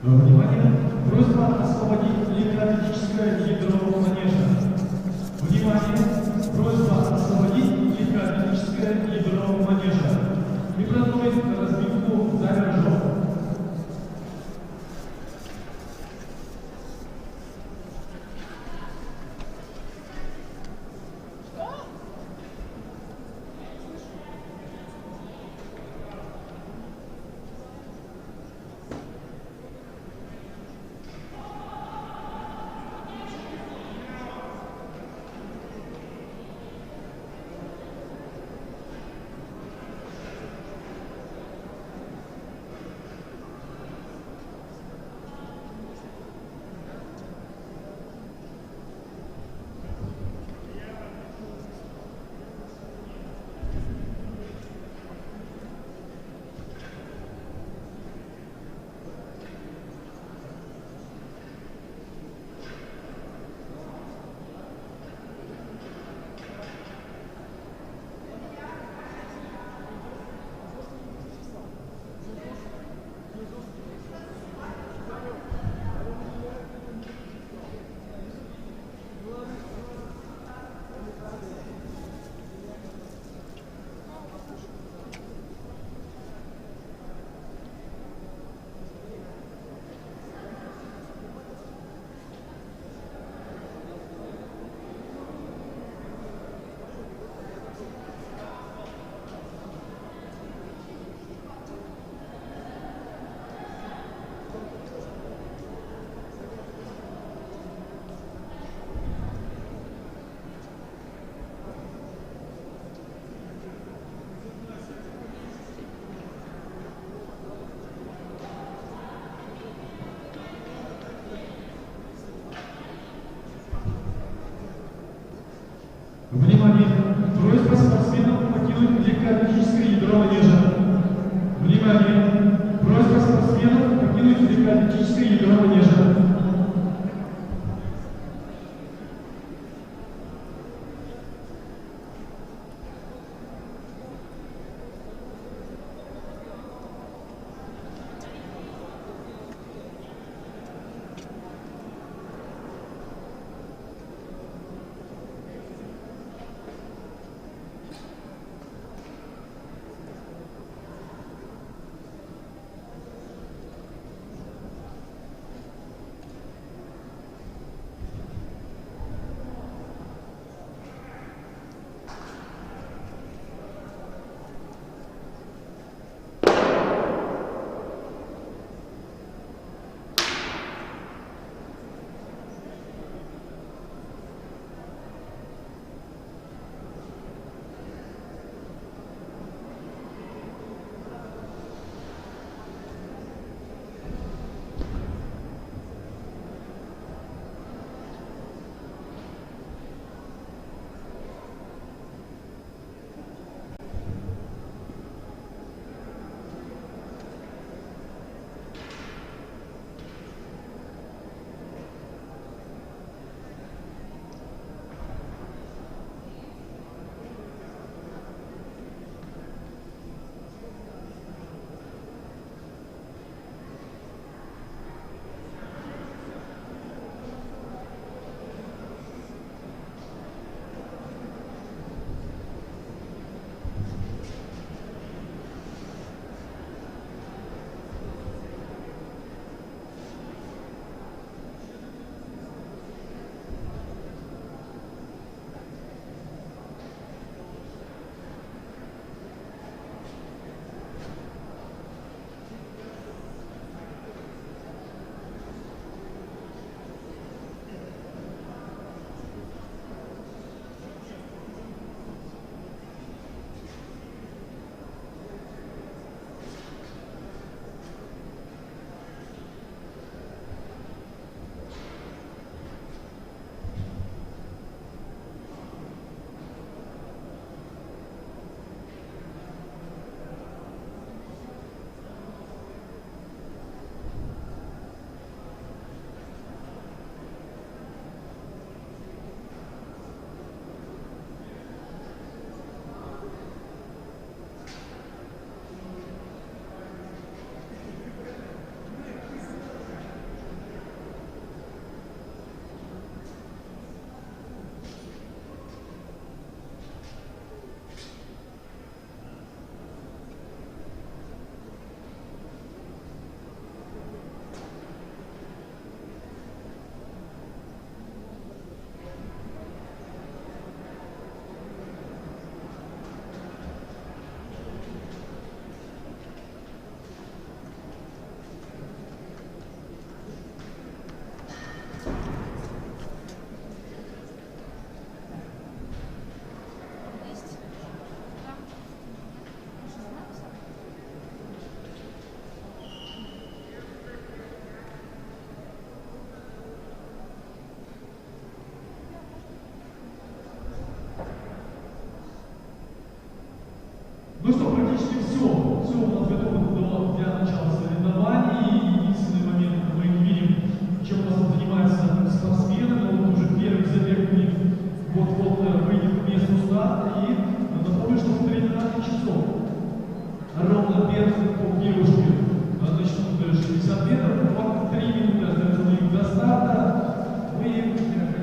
Внимание! Просьба освободить легкоатлетическое ядро манежа. Внимание! Просьба освободить легкоатлетическое ядро манежа и продолжить разбивку за виражом. Внимание! Просьба спортсменов покинуть легкоатлетическое ядро манежа. Внимание! Просьба спортсменов покинуть легкоатлетическое ядро манежа.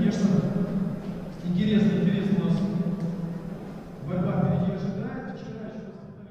конечно, интересно у нас борьба впереди ожидает. Вчера еще раз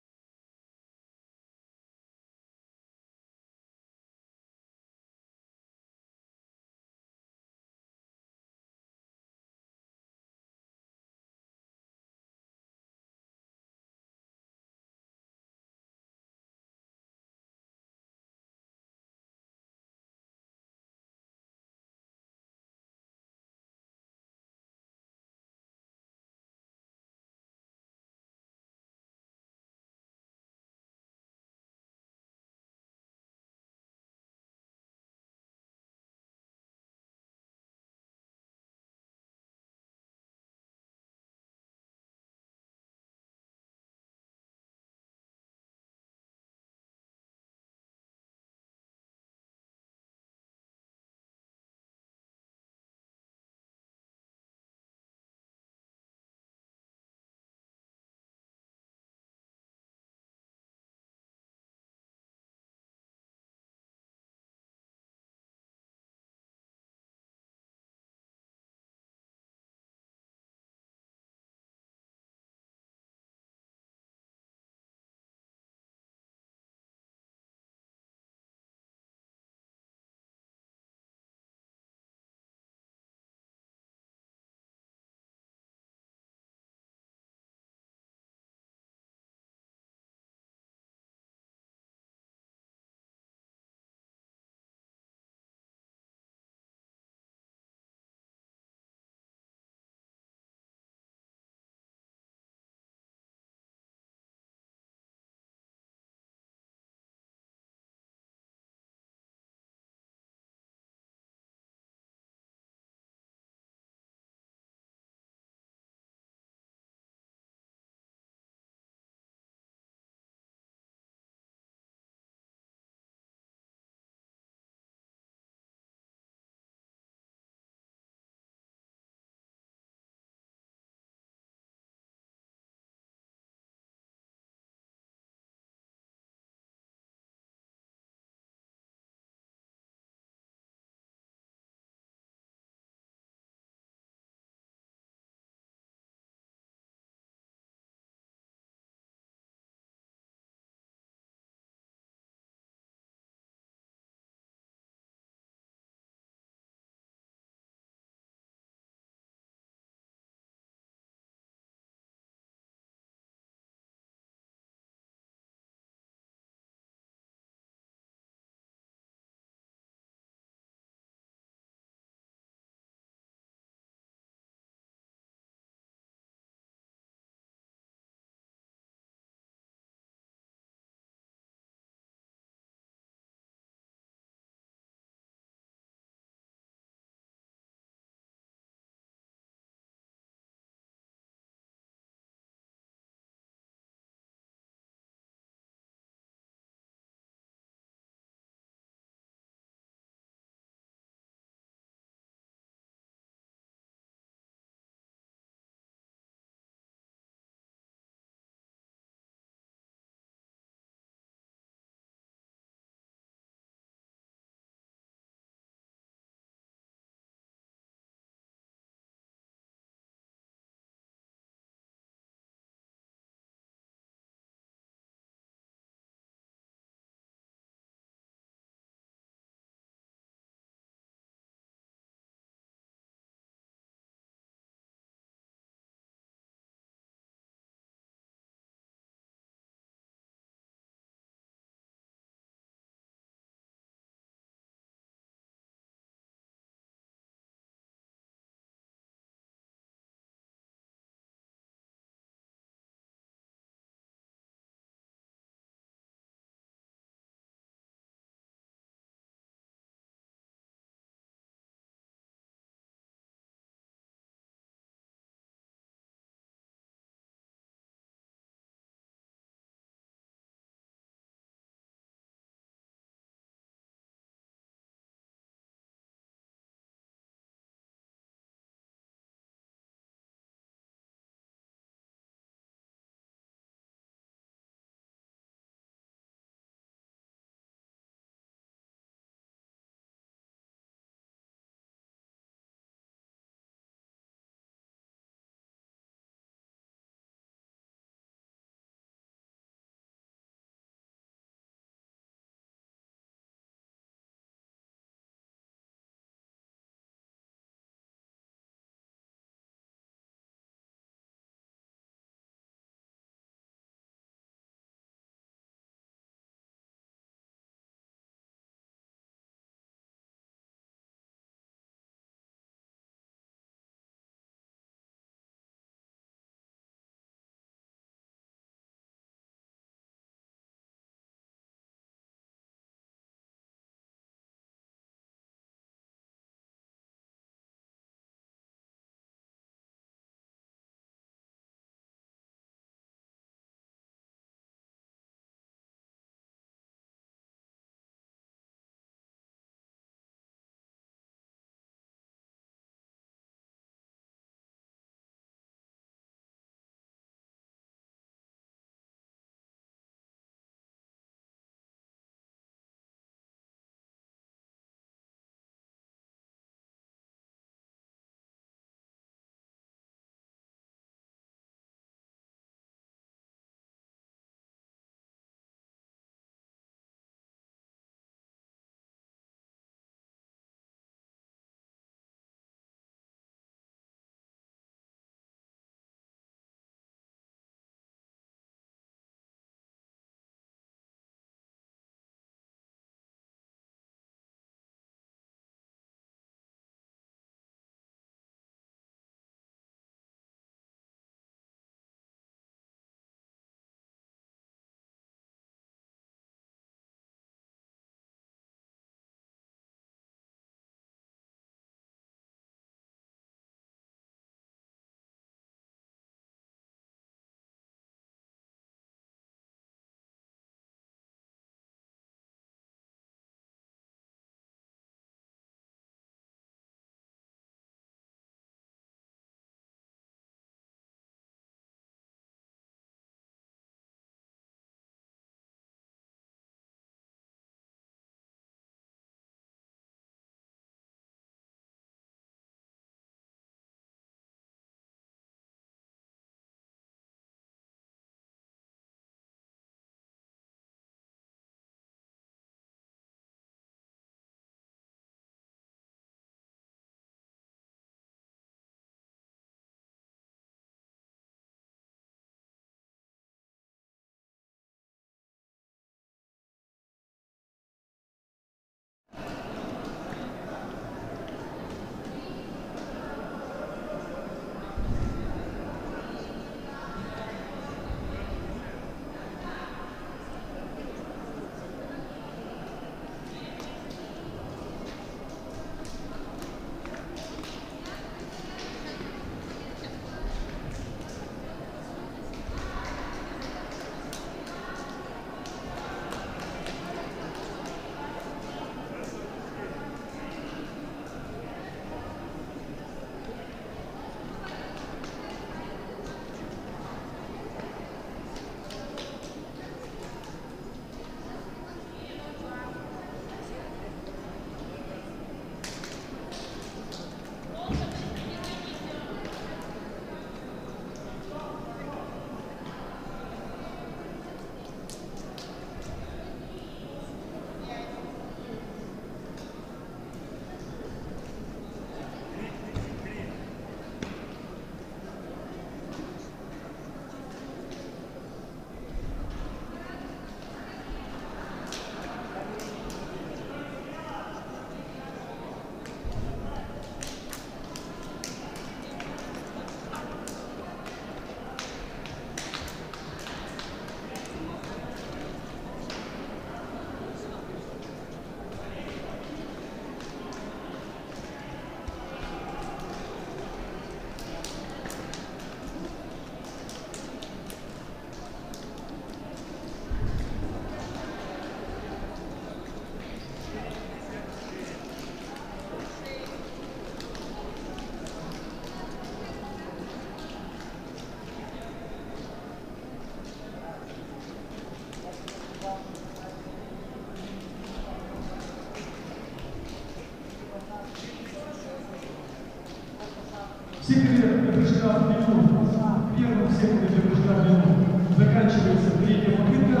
В секторе для прыжка в длину, в первом секторе для прыжка в длину заканчивается третья попытка.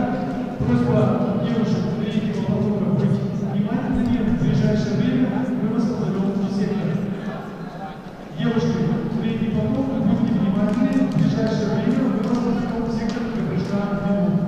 Просьба девушек третьего потока быть внимательными. В ближайшее время мы вас позовем в сектор. Девушки, третий поток, будьте внимательны. В ближайшее время мы вас позовем в сектор для прыжка в длину.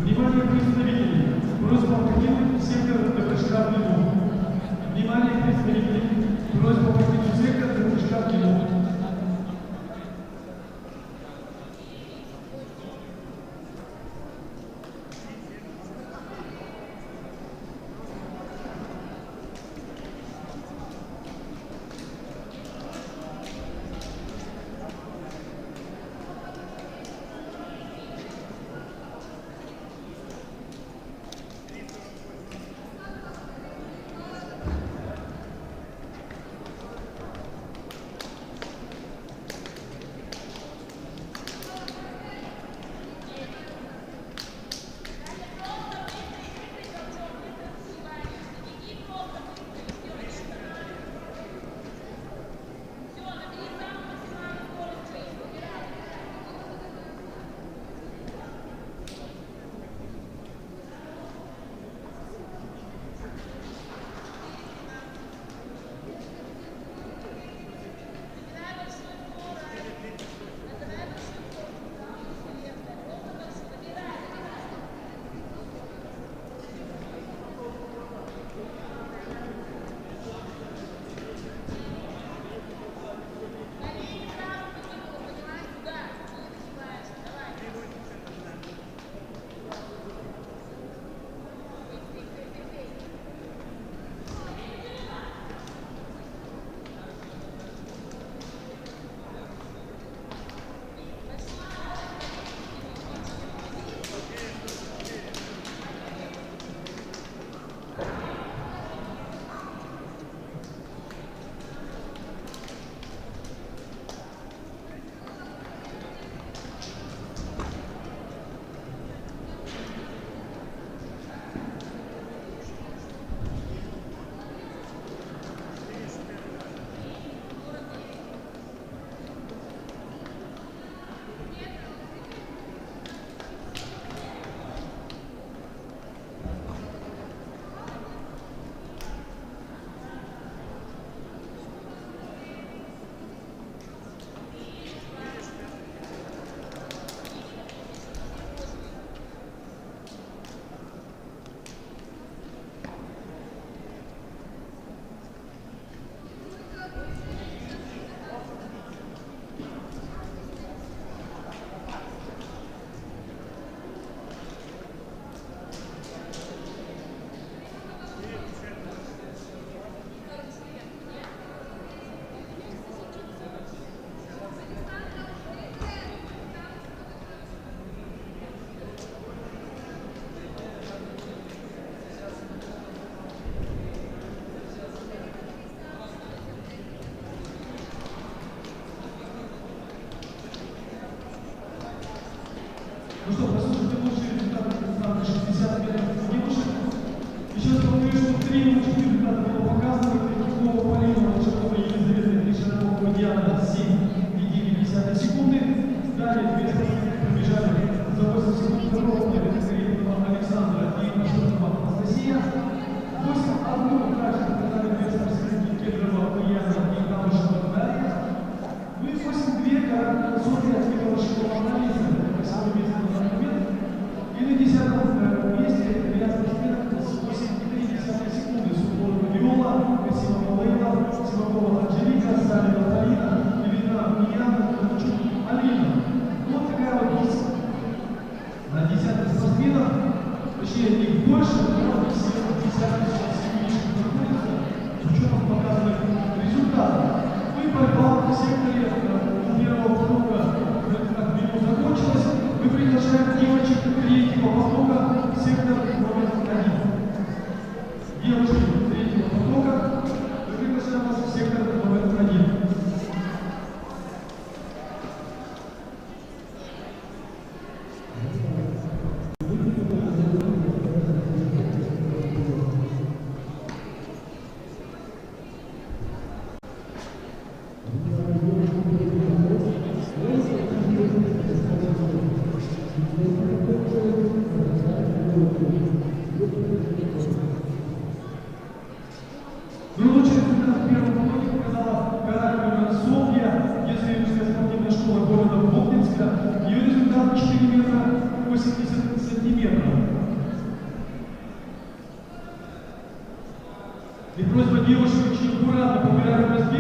Внимание, представители! Просьба покинуть сектор для прыжка в длину. Внимание, представители! Просьба покинуть сектор для прыжка в длину.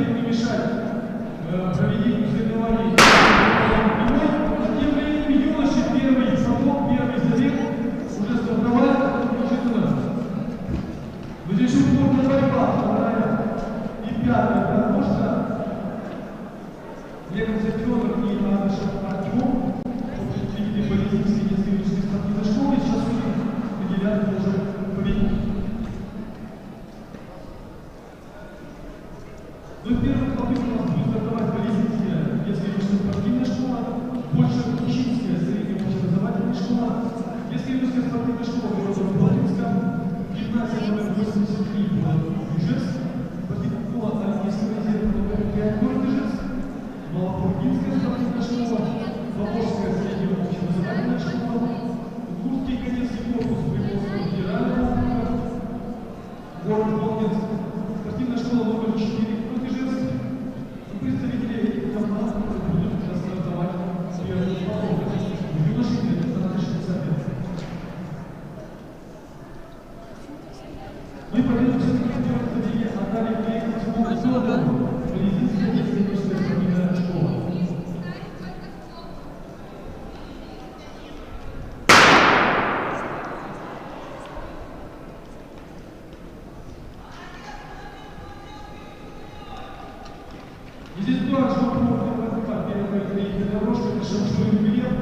забег не мешать проведению соревнований. А тем временем юноши первый поток, первый забег уже стартовали, неожиданно. Но здесь упорная борьба, вторая и пятая, потому что Лев Зефёнов и Анашев Артём, представители Политической детской спортивной школы, сейчас у них определяют уже победителей. Ну и первый попытка у нас будет стартовать Политическая детская спортивная школа, больше учительская средняя общеобразовательная школа, детская спортивная школа в городе Плотинска, гимназия номер 83 город Ижевск, спортивная школа Олимпийского резерва номер 5 город Ижевск, Малопургинская спортивная школа, Поволжская средняя общеобразовательная школа, Удмуртский кадетский корпус Приморского федерального округа, город Волгинск, спортивная школа номер 4 город Ижевск. Представители этих команд будут стартовать с первого потока. Юноши где-то на 60 лет. Мы повернемся к первому забеге отдали клиенту Федорову, Политическая детская спортивная школа. И здесь тоже первая дорожка, это шамшуй билет,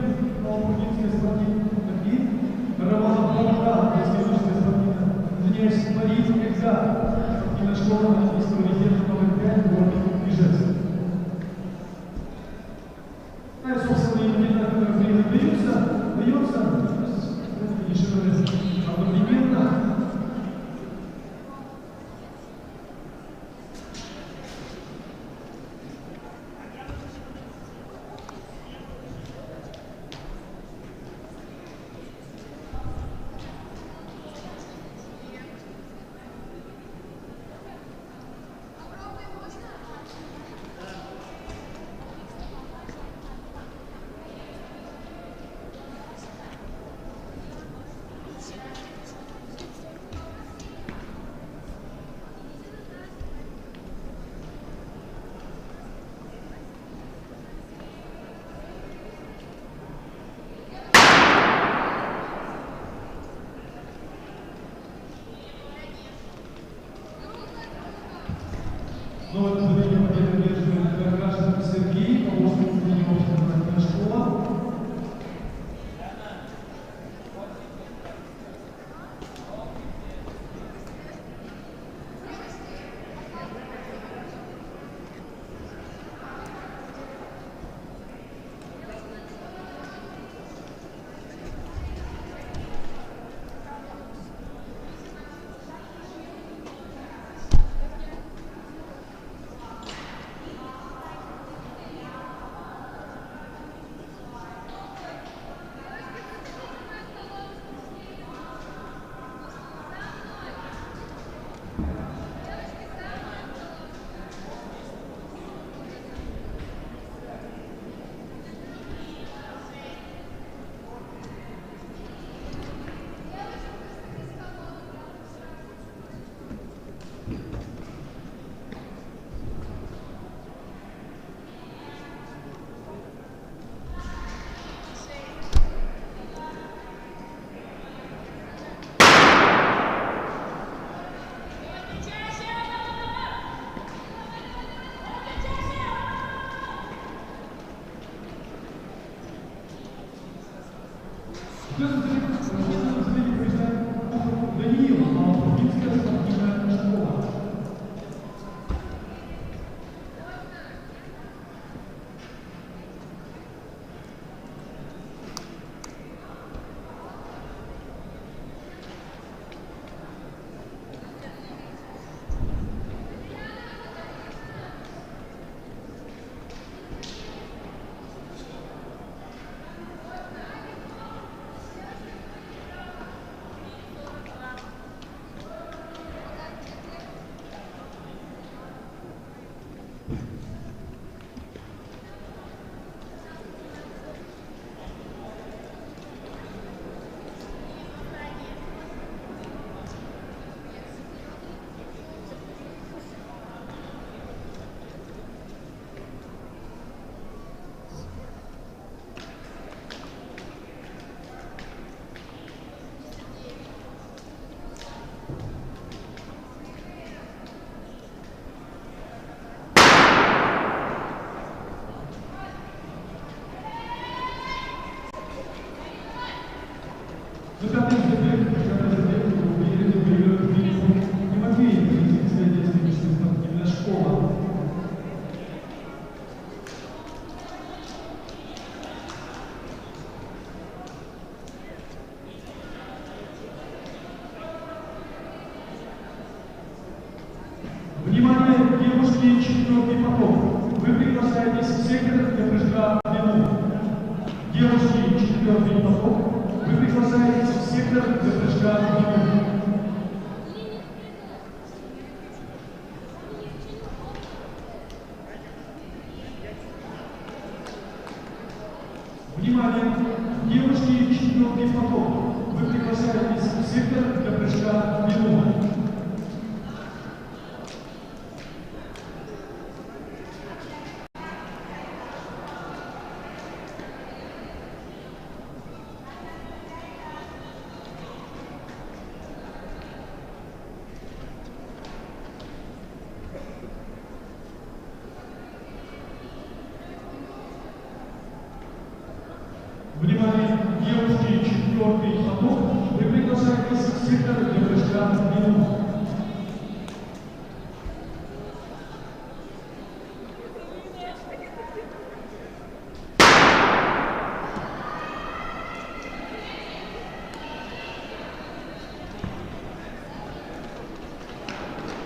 Малопургинская спортивная и Романов Богдан, детская спортивная. Извиняюсь, Борис Экза, спортивная школа Олимпийского резерва номер 5, город Ижевск. Ну и, собственно, именно время дается, одновременно. Ну вот забеги победы держит Крашенов Сергей, Поволжская средняя общеобразовательная школа. Даниил, Малопургинская спортивная школа. третий поток. Вы приглашаетесь в сектор для прыжка в длину. Внимание, девушки, четвертый поток. Вы приглашаетесь в сектор для прыжка в длину.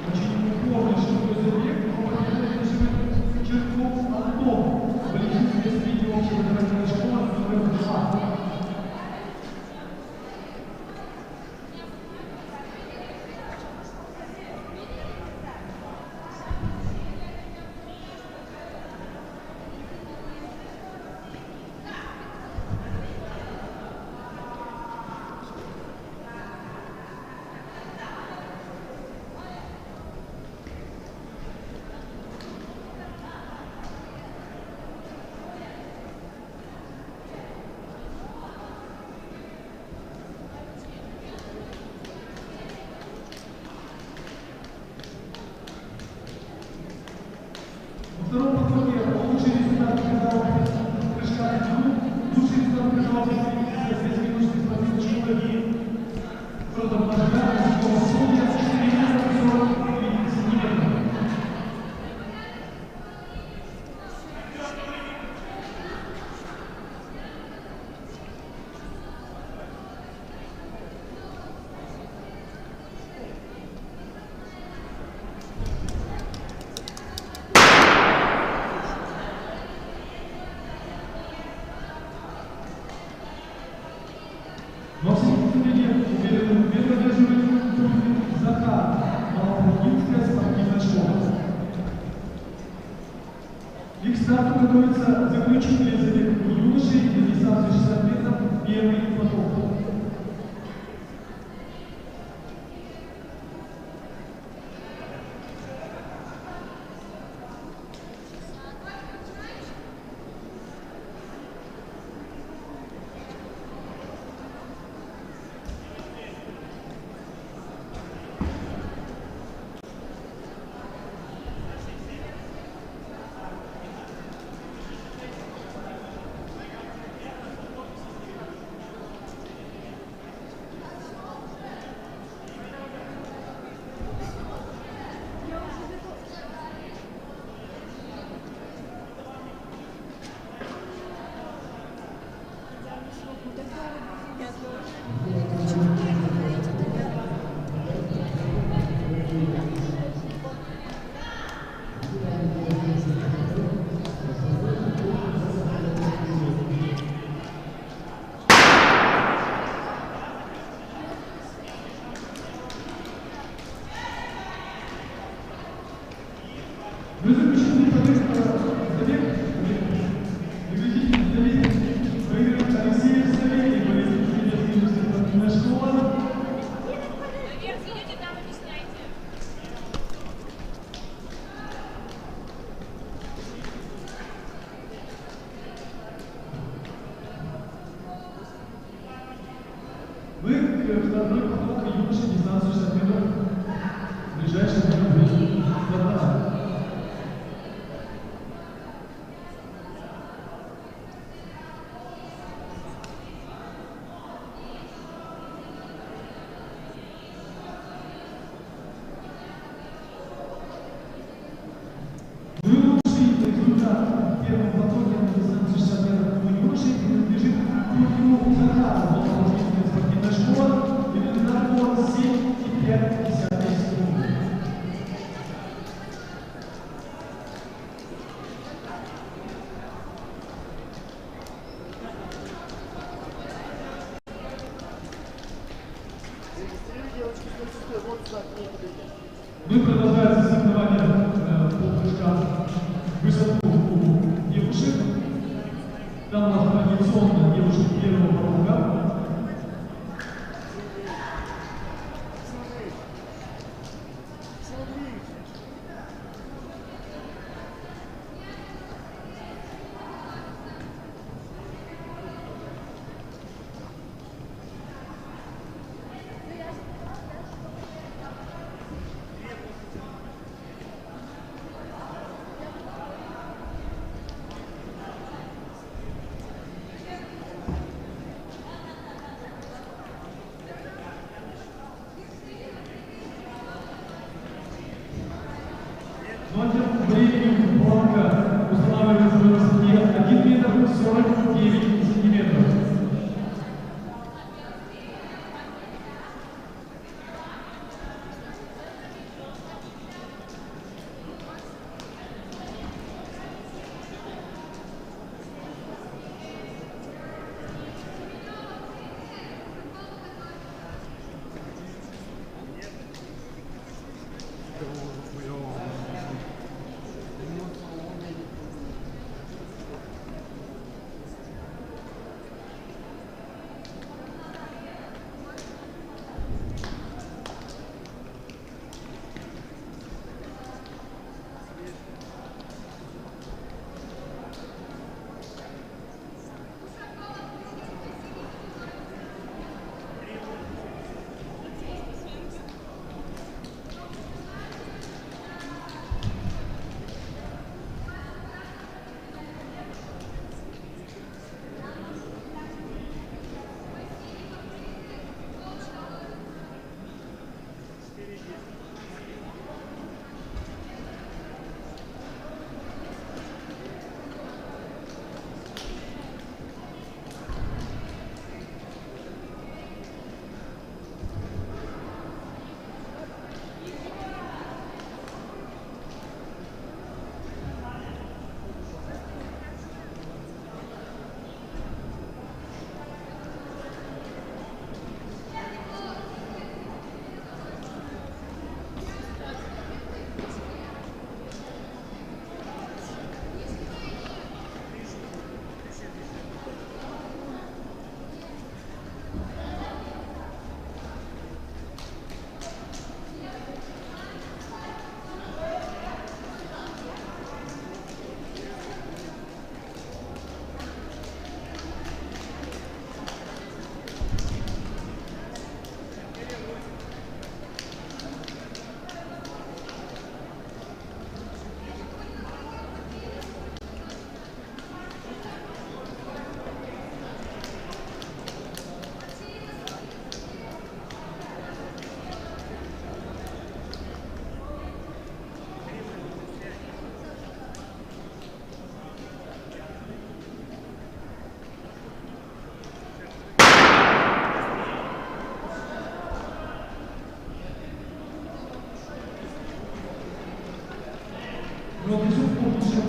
Очень помню, что такое забег, но это Чертков Антон. Полетите без видео общего школы номер 2. Во втором потоке лучший результат показал прыжка в длину. Лучший результат показал здесь спортивной школы Федор Мажгар, Солнца, 4 метра 40 сантиметров. Максим Кузьминин уверенно держит турнир «Захар», Малополкинская спортивная школа. И к старту готовится заключительный забег у юношей на дистанцию 60 метров, первый поток. Вы заключили забег, выиграл Алексей Савельев, Советская спортивная школа. Наверх идете, там объясняйте. Вы второй поток юноши дистанцию 60 метров. Ближайший метр будет Захар. Лучший результат в первом потоке на дистанции 60 метров у юношей принадлежит турниру Захара, Малополкинская спортивная школа, и номинал 7,5 секунды.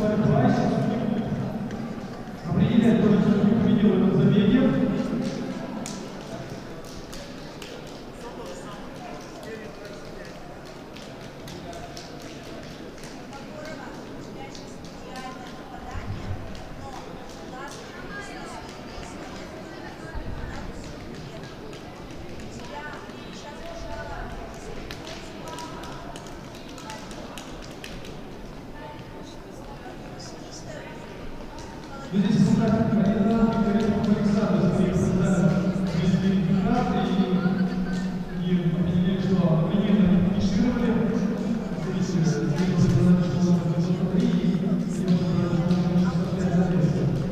борьба, сейчас определять, кто же все-таки победил в этом забеге. Но здесь показывает кандидат Александр президент Геннадий и определили, что одновременно финишировали. Видите, сделали задачу, что он 93 и он составляет задержку.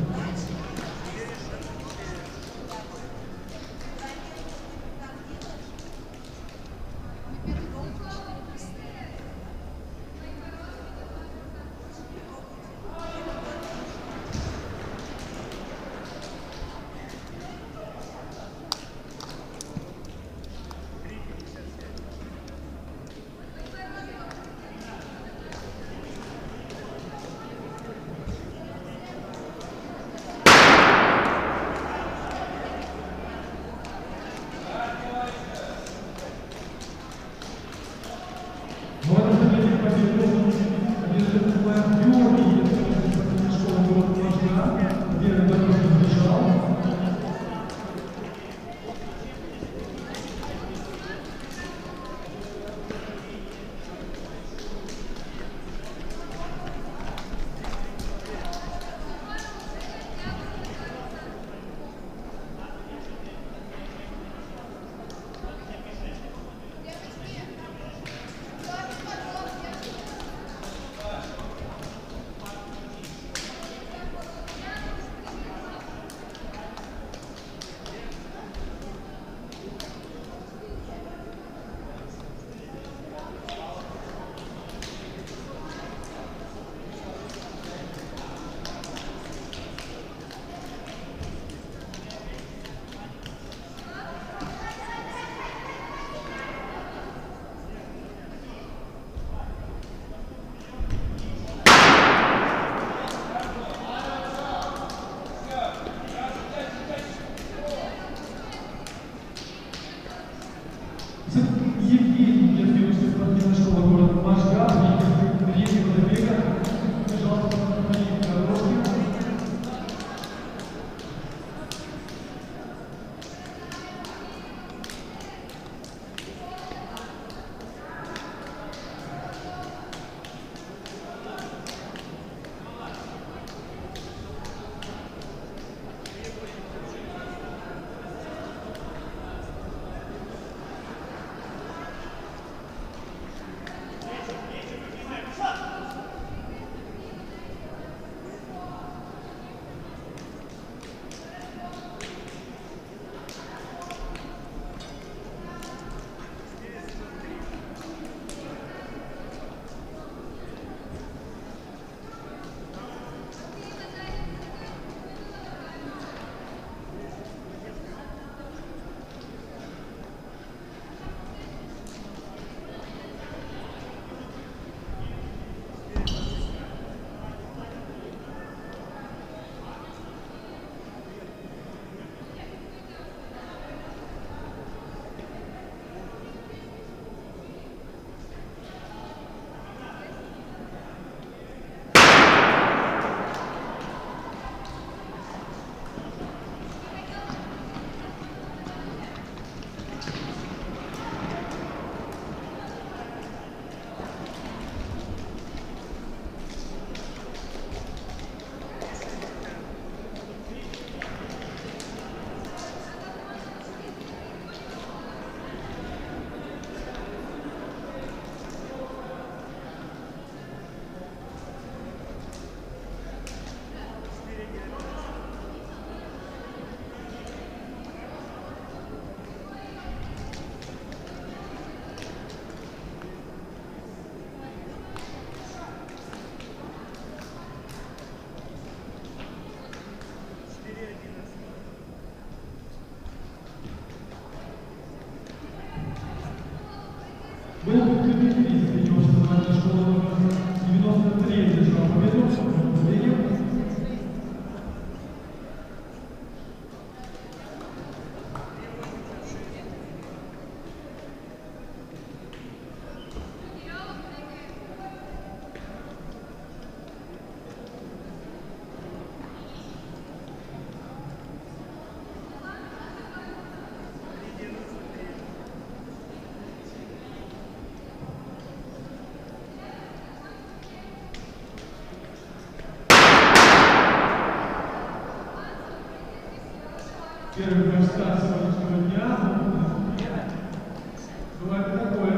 Первый прыжка сегодняшнего дня. Бывает такое.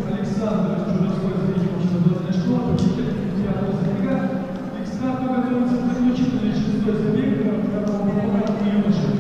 Александр Чудовской зритель общественной школы, победитель 9-го забега. И к старту готовится заключительный 6-й забег второго потока юношей.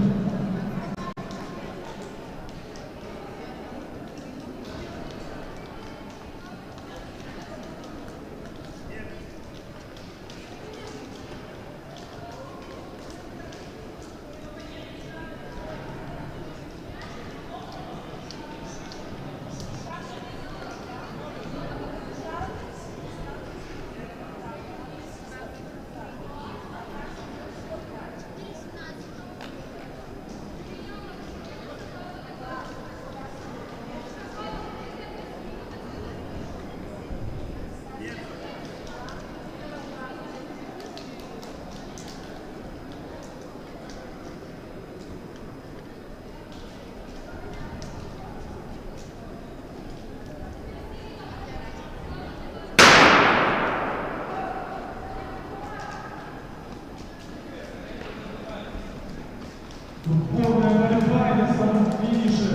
Полная борьба и на самом финише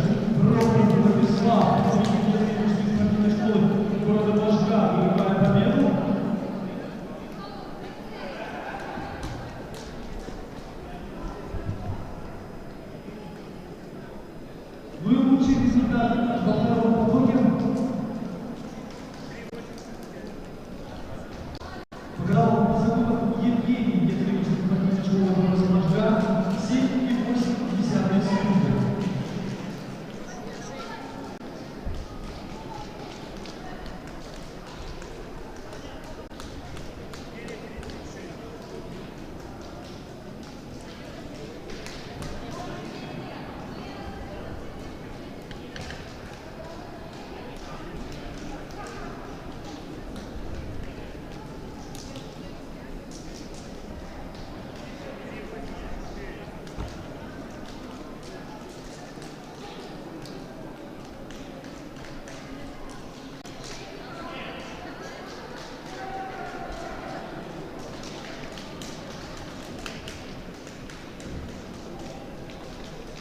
Роберт Владислав, спортивной школы города Волжград, вырывает победу. Ну и лучший результат во втором потоке показал Евгений Яковлевич, спортивной школы города Волжград, 7,8 секунды.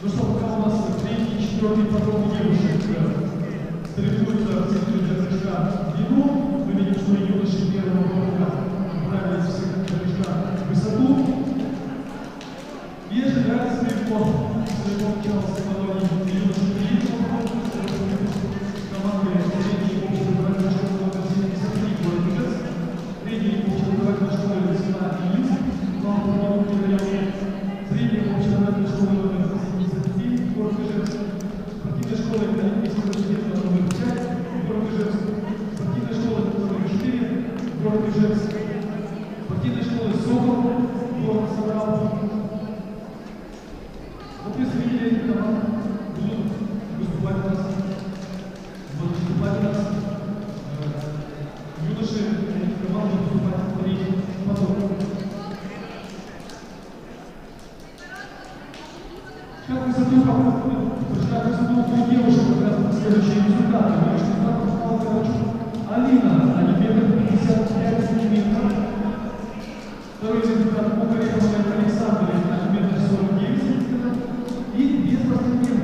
Ну что, пока у нас третий, четвертый поток девушек соревнуются в центре для прыжка в длину. Мы видим, что юноши первого круга отправились в центр для прыжка в высоту. И ожидается своего начала соревнований юноши третьего круга команды средней общеобразовательной школы номер 73 город Ижевск, средней общеобразовательной школы весна и юг, Новопавловский район, средней общеобразовательной школы номер 77 город Ижевск, спортивной школы Олимпийского университета номер 5 город Ижевск, спортивной школы номер 4 город Ижевск, спортивной школы Сокол город Саратов. Вот если видели эти команды, будут выступать у нас, юноши этих команд будут выступать в третьем потоке. Как высоту у девушек показывают следующие результаты. Результатом стала, короче, Алина, 1,55 сантиметров. Второй результат по Гореховой Александре, 1,49 сантиметров. И без спортсменов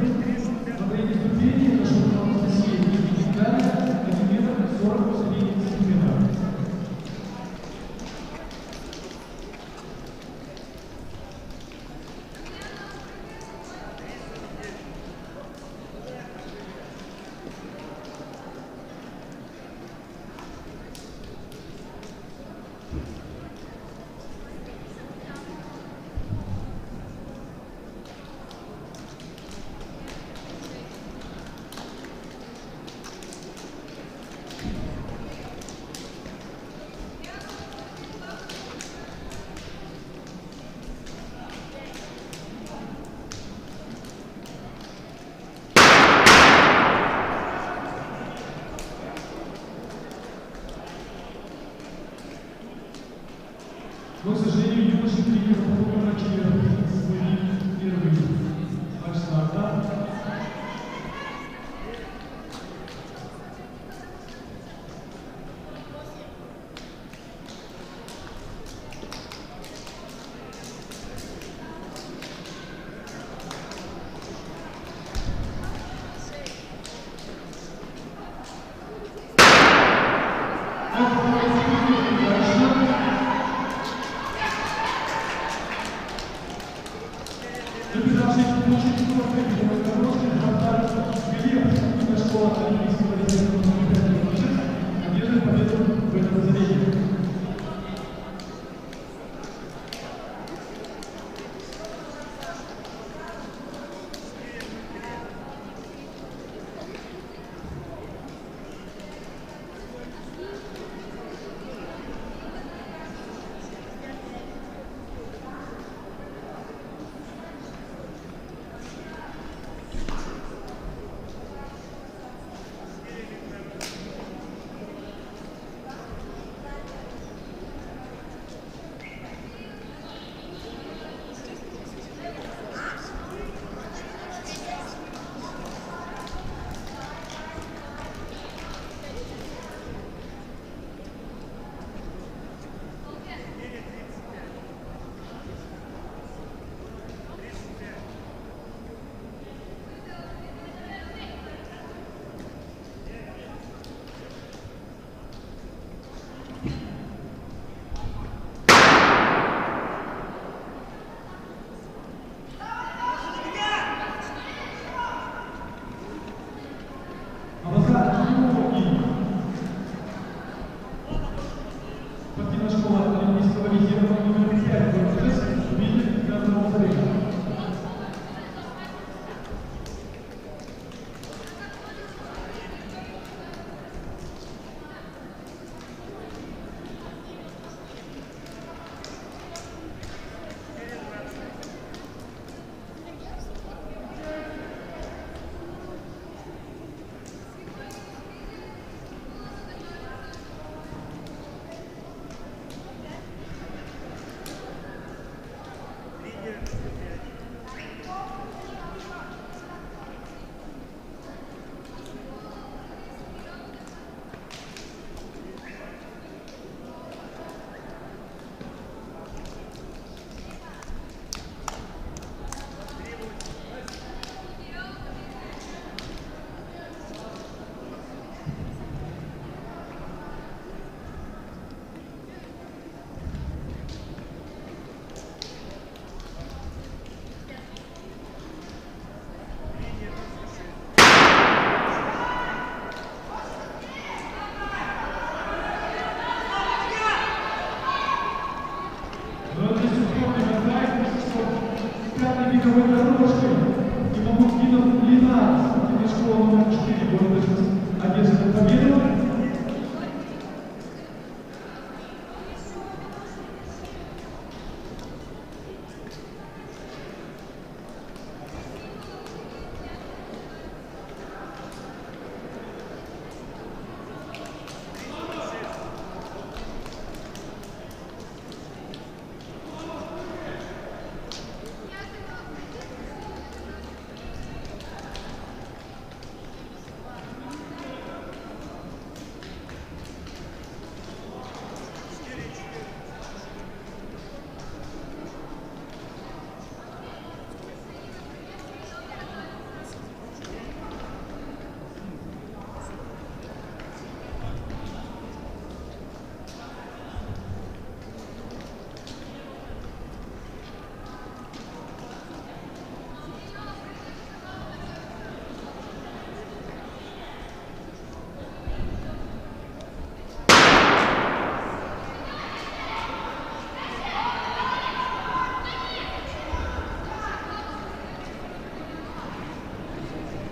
на третьей ступени нашел Анастасия Никитая, 1,49 сантиметров. Но, к сожалению, юноши тренеров по начали свои первые матч старта.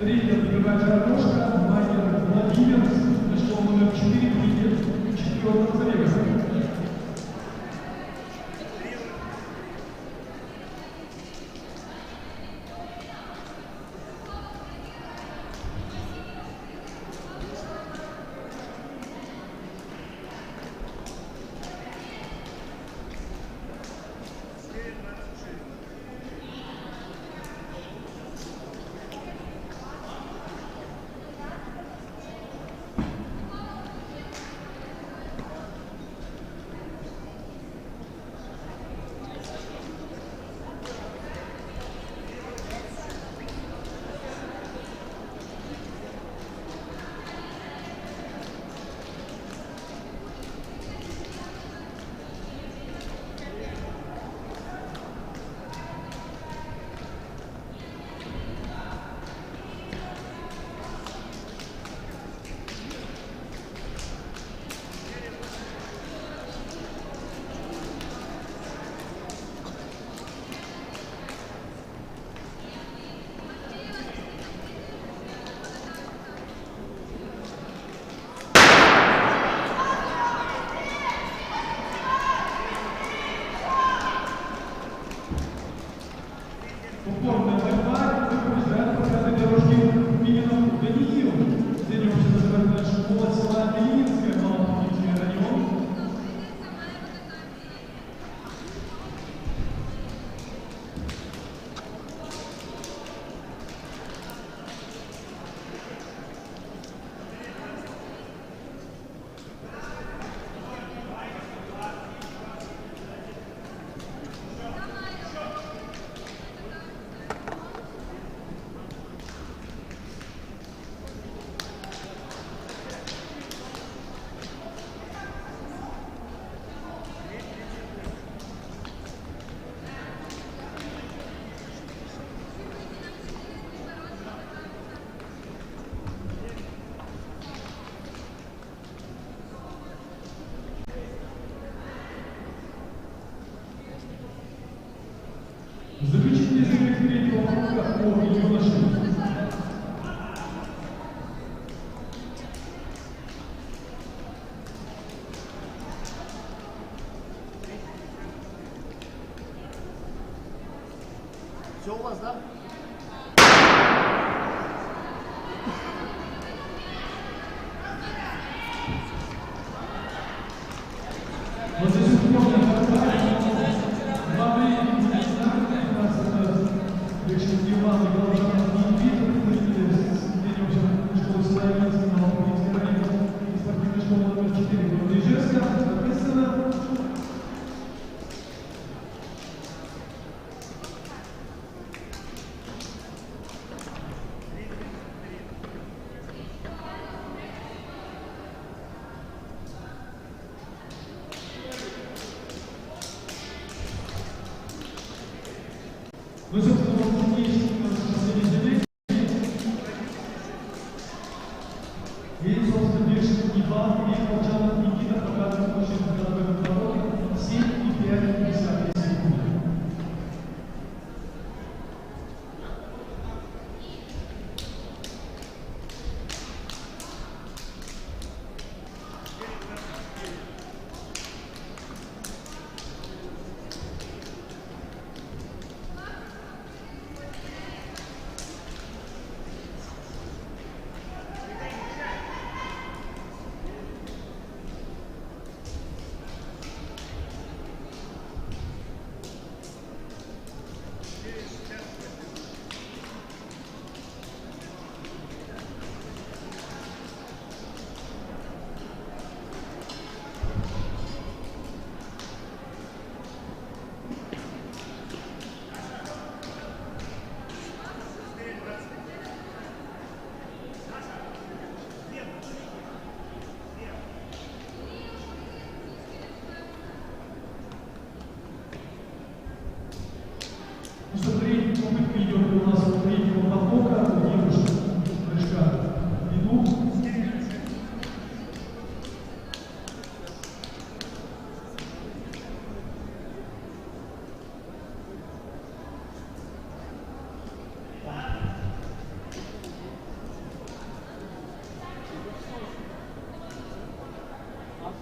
Третья добивает дорожка, Майер Владимир, школа номер 4, тренер 4-го забега. Все у вас, да? Вот здесь условно, главный решил Иван Иванович Никитин, школы Соловецкого, и спортивной школы номер 4 города Ижевска. Соответственно, ну, собственно, вот здесь последний забег. И, собственно, Бешин Иван и Молчанов Никита показывают очень в работе 7,5 секунды. Ну что, третий попытка идет у нас от третьего потока, у девушек прыжка идут.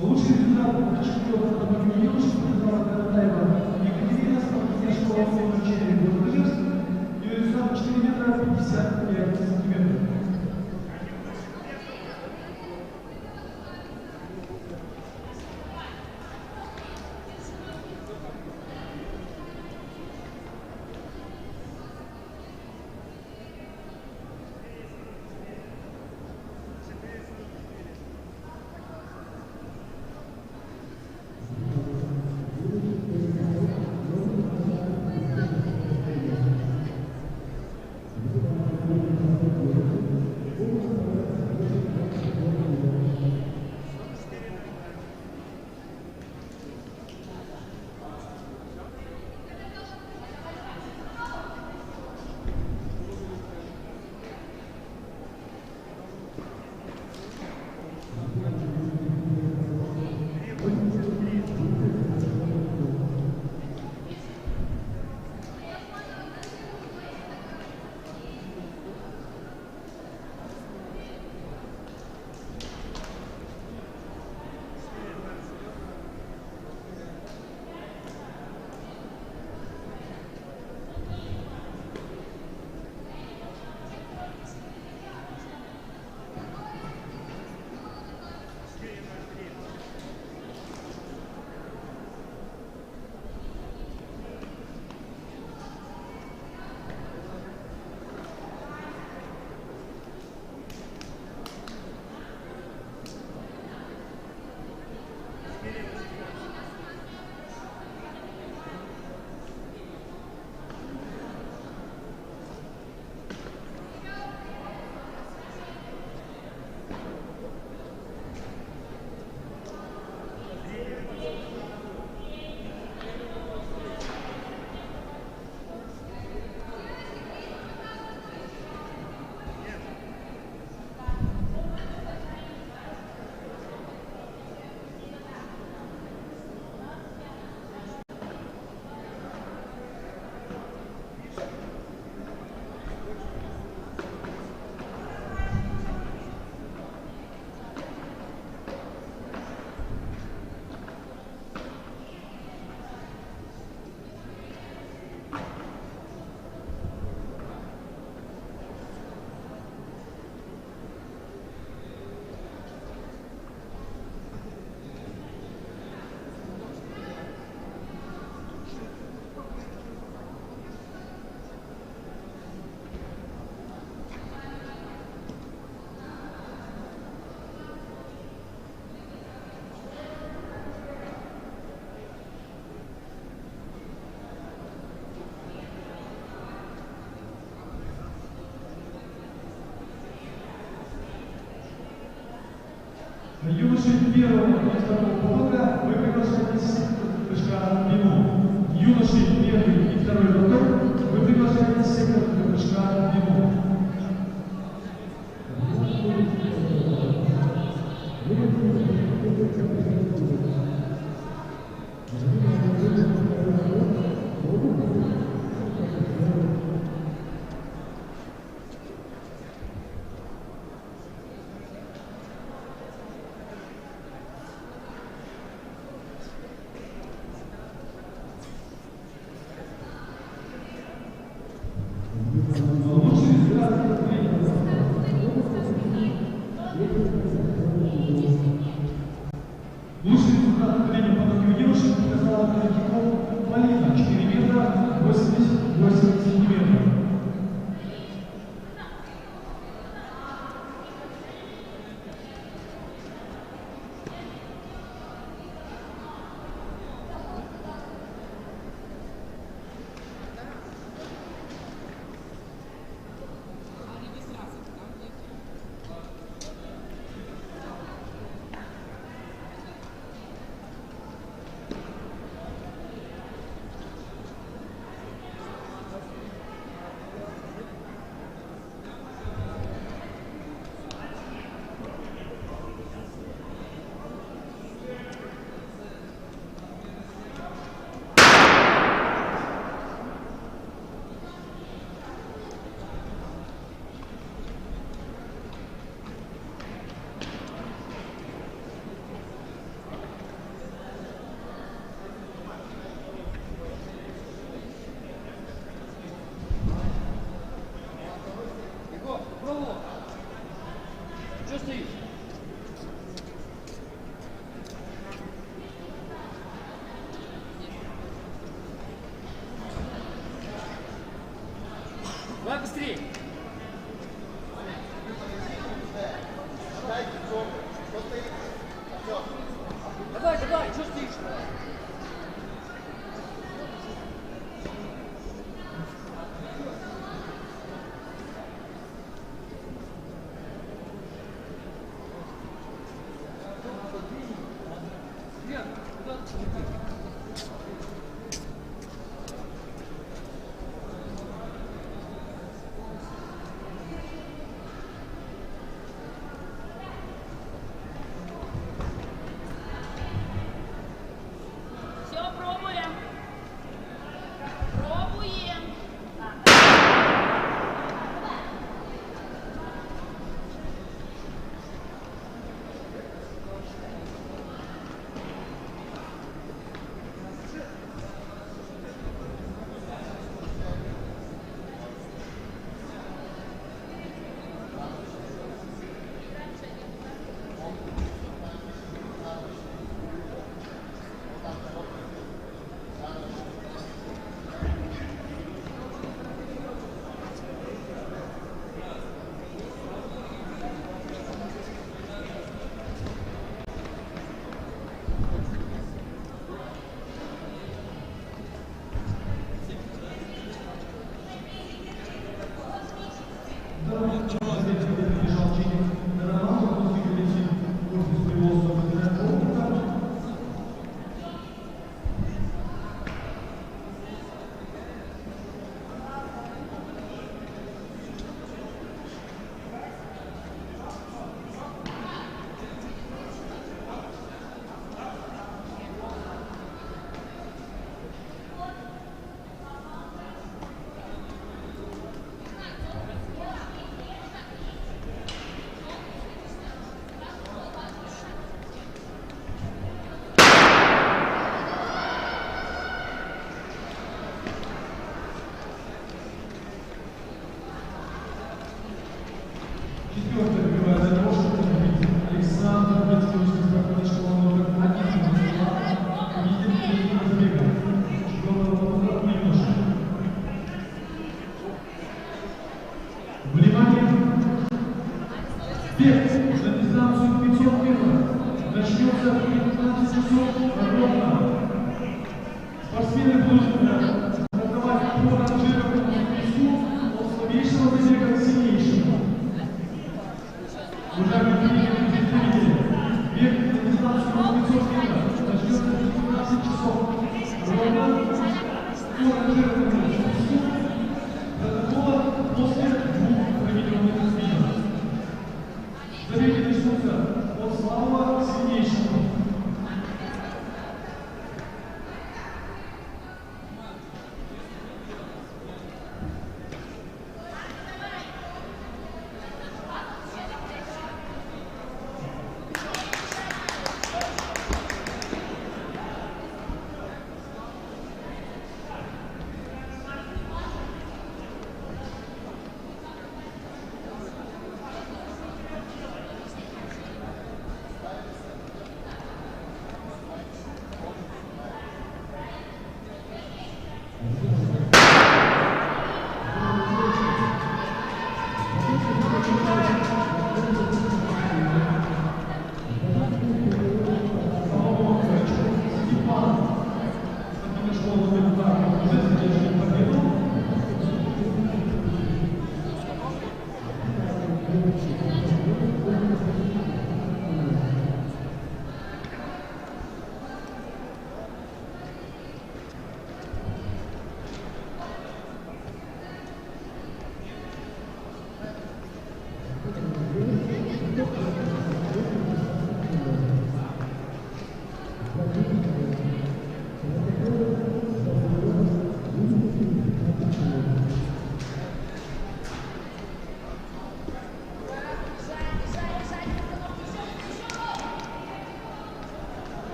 Лучший результат в чемпионата по девушек показала Каратаева Екатерина, спортивная школа номер 4 города Ижевск. Ее результат 4 метра 55 сантиметров. первого и второго поводка вы приглашаетесь в прыжка в длину. Юноши первый и второй лоток вы приглашаетесь в сектор для прыжка в длину. Лучший результат тренинга по ноге у девушек показала Кирков Полина 4 метра 88 сантиметров. Что стоишь? Давай быстрее. Давай, давай, что стоишь? Все, пробуем. Пробуем.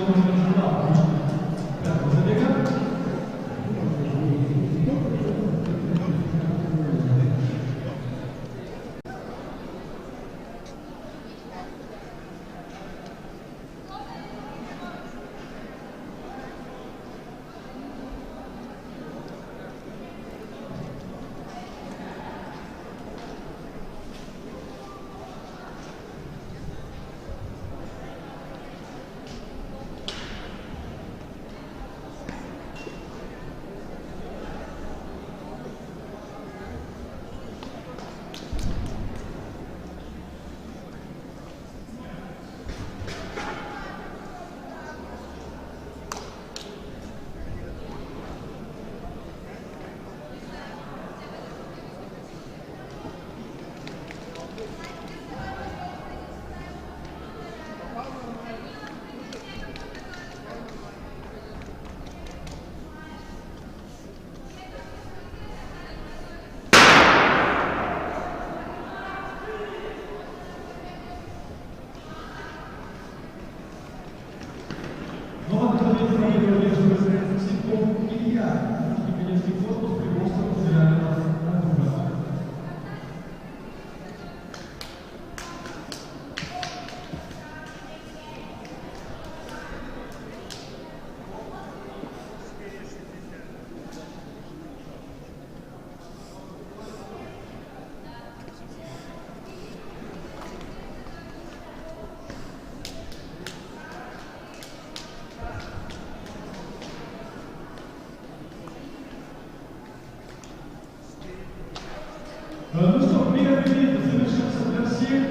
номер 2 пятого забега. Ну что, первый вид завершился для всех.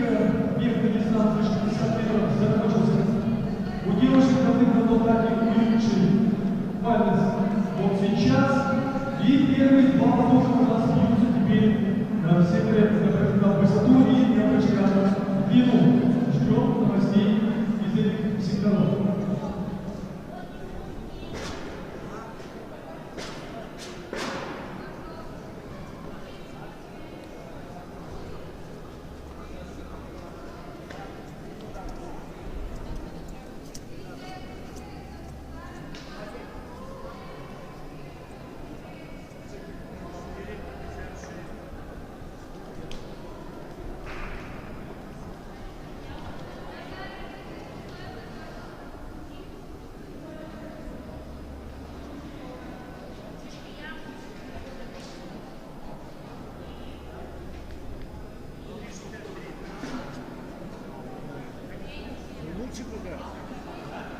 Бег на дистанции 60 метров закончился. У девушек на Молдавии лучший палец вот сейчас. И первые два тоже у нас бьются теперь в секторе на высоту и на прыжках в длину. Ждем новостей из этих секторов.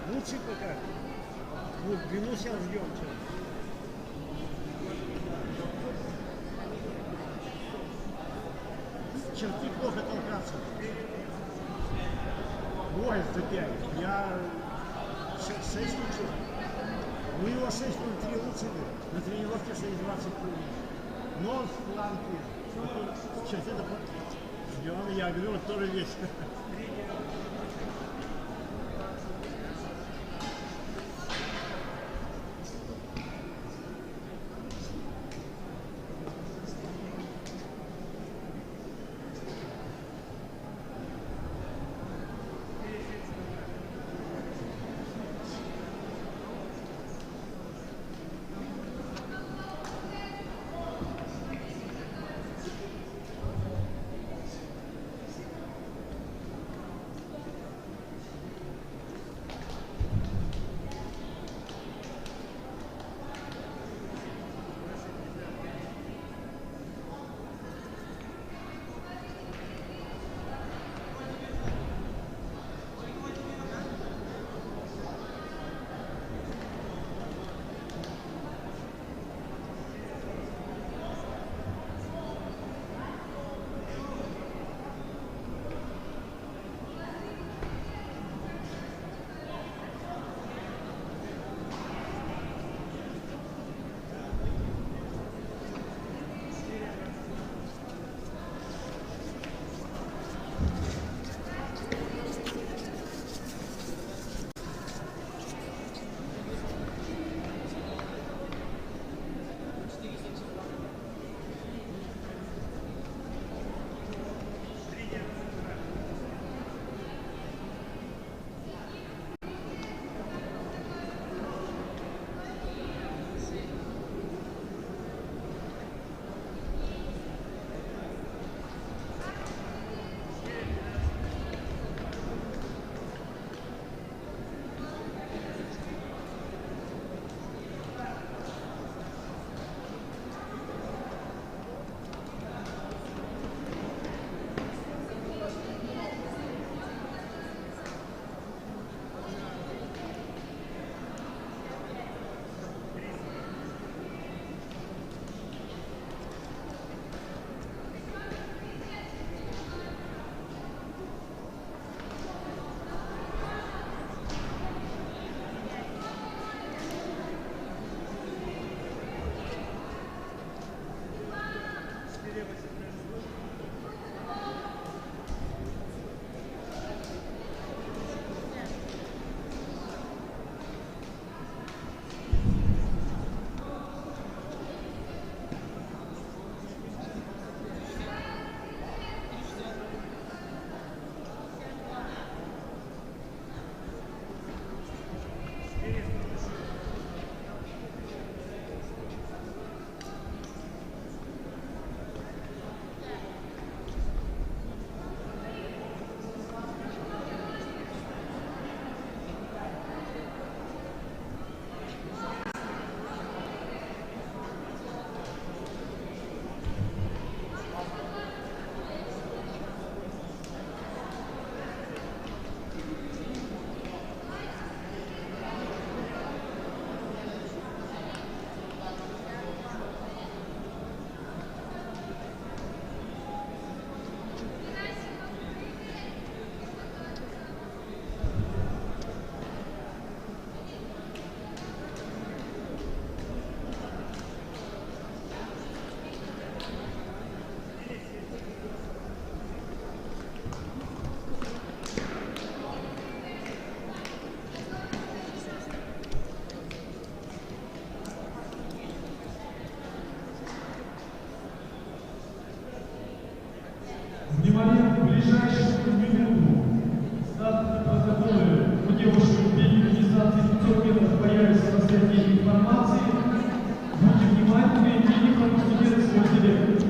Лучше пока. Вот, длину сейчас ждем. Черты плохо толкаться. Ой, это 5. Я 6 лучше. У него 6.03 лучше. На тренировке 6.20. Но он в планке. Черты ждем. Я говорю, вот тоже есть. метров появится на статье информации. Будьте внимательны и не пропустите свой директ.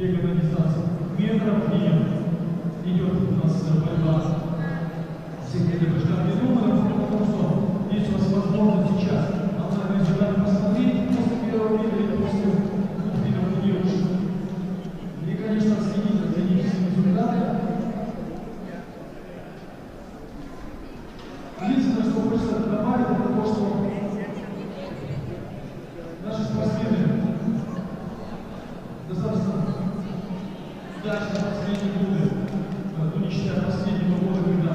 бега на дистанцию метров, и идет у нас борьба в секторе прыжка в длину. Потому что есть у вас возможность сейчас онлайн-результаты посмотреть после первого вида или после двух видов девушек. И, конечно, следить за клиническими результатами. Единственное, что хочется добавить, это то, что наши спортсмены достаточно удачно в последние годы, ну не считая последнего года, когда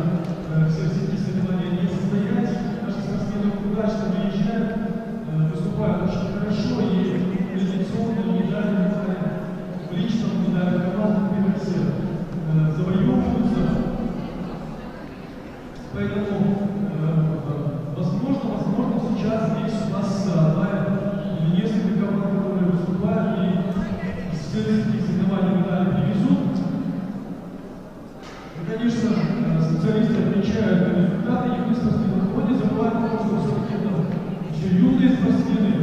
всех соревнования не состоялись, наши спортсмены удачно выезжают, выступают очень хорошо и традиционные медали в личном медале командном перевесе завоевываются. Поэтому возможно, сейчас здесь у нас одна или несколько команд, которые выступают и с этих соревнований медали привезут. И, конечно, специалисты отмечают результаты юных спортсменов, но не забывают о том, что все-таки еще юные спортсмены,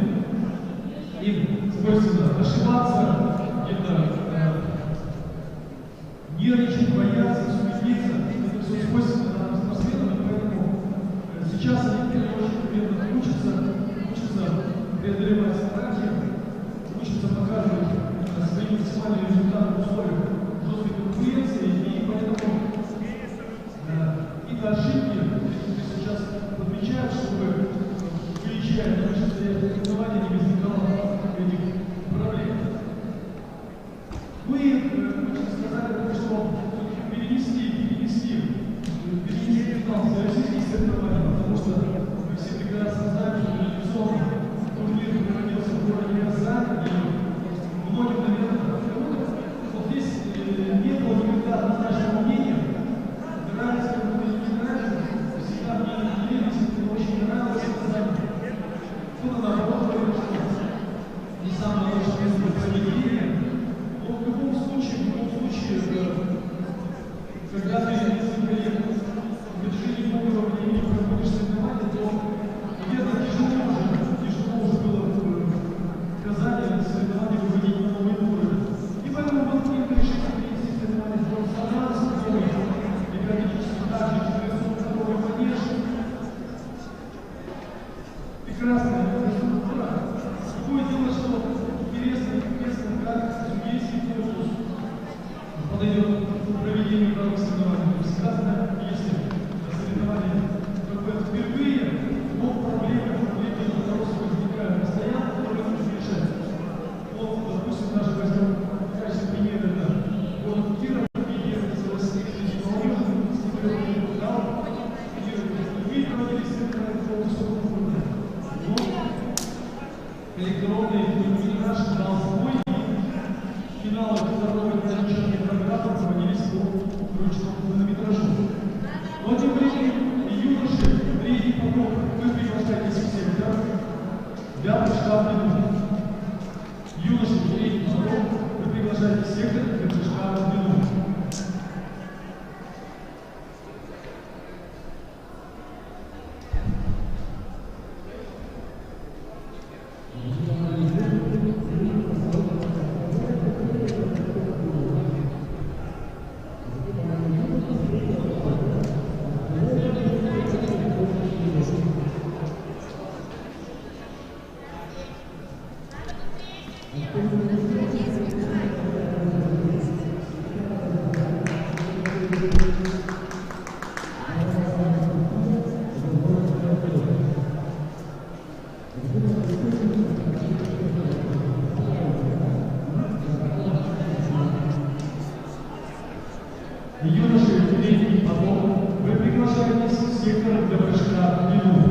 им свойственно ошибаться, где-то нервничать, бояться, суетиться. Это все свойственно нам спортсменам, и поэтому сейчас они в первую очередь учатся преодолевать страхи, учатся показывать свои максимальные результаты в условиях жесткой конкуренции, и поэтому какие-то ошибки сейчас подмечают, чтобы выезжая на высшее соревнования не возникало этих проблем. Мы сказали, что перенести финал всероссийских соревнований, потому что мы все прекрасно знаем, что традиционно турнир проводился в городе Казань, и многим, наверное, вот здесь не было никогда однозначного мнения, нравится кому-то или не нравится, всегда мне делились, это очень нравилось Казань. Кто-то наоборот говорил, что не самое лучшее место проведения, но в любом случае, когда ты несколько лет в протяжении долгого времени проводишь соревнования, то, наверное, тяжело уже было в Казани соревнования выводить на новый уровень. И поэтому мы решили перенести соревнования в Барселоне, и периодически также через новый манеж. Прекрасная инфраструктура. Другое дело, что интересно, как судейский корпус подойдет к проведению данных соревнований. Всегда, если соревнования впервые, но проблемы вопросы возникают постоянно, которые нужно решать. Вот, допустим, даже возьмем в качестве примера город Киров, и ехать в России, и молодежь, и дал, и проводили соревнования по высокому уровню. Но электронный тренаж дал свой, и финалы второго ограничения программы проводились по ручному хронометражу. Но тем временем юноши, третий поток, вы приглашаетесь в сектор для прыжка в длину. Юноши, третий поток, вы приглашаетесь в сектор для прыжка в длину. Юноши, третий поток, вы приглашаетесь в сектор для прыжка в длину.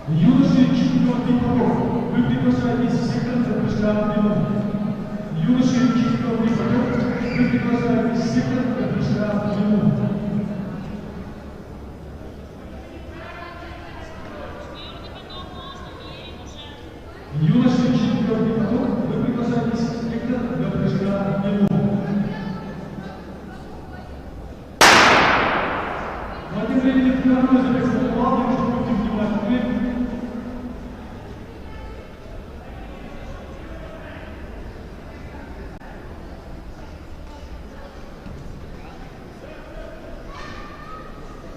Юноши, четвертый поток. Вы приглашаетесь в сектор для прыжка в длину. Юноши, четвертый поток. Вы приглашаетесь в сектор для прыжка в длину. Юноши, четвертый поток. Вы приглашаетесь в сектор для прыжка в длину. В это время второй забег стартовал, девушки, будьте внимательны.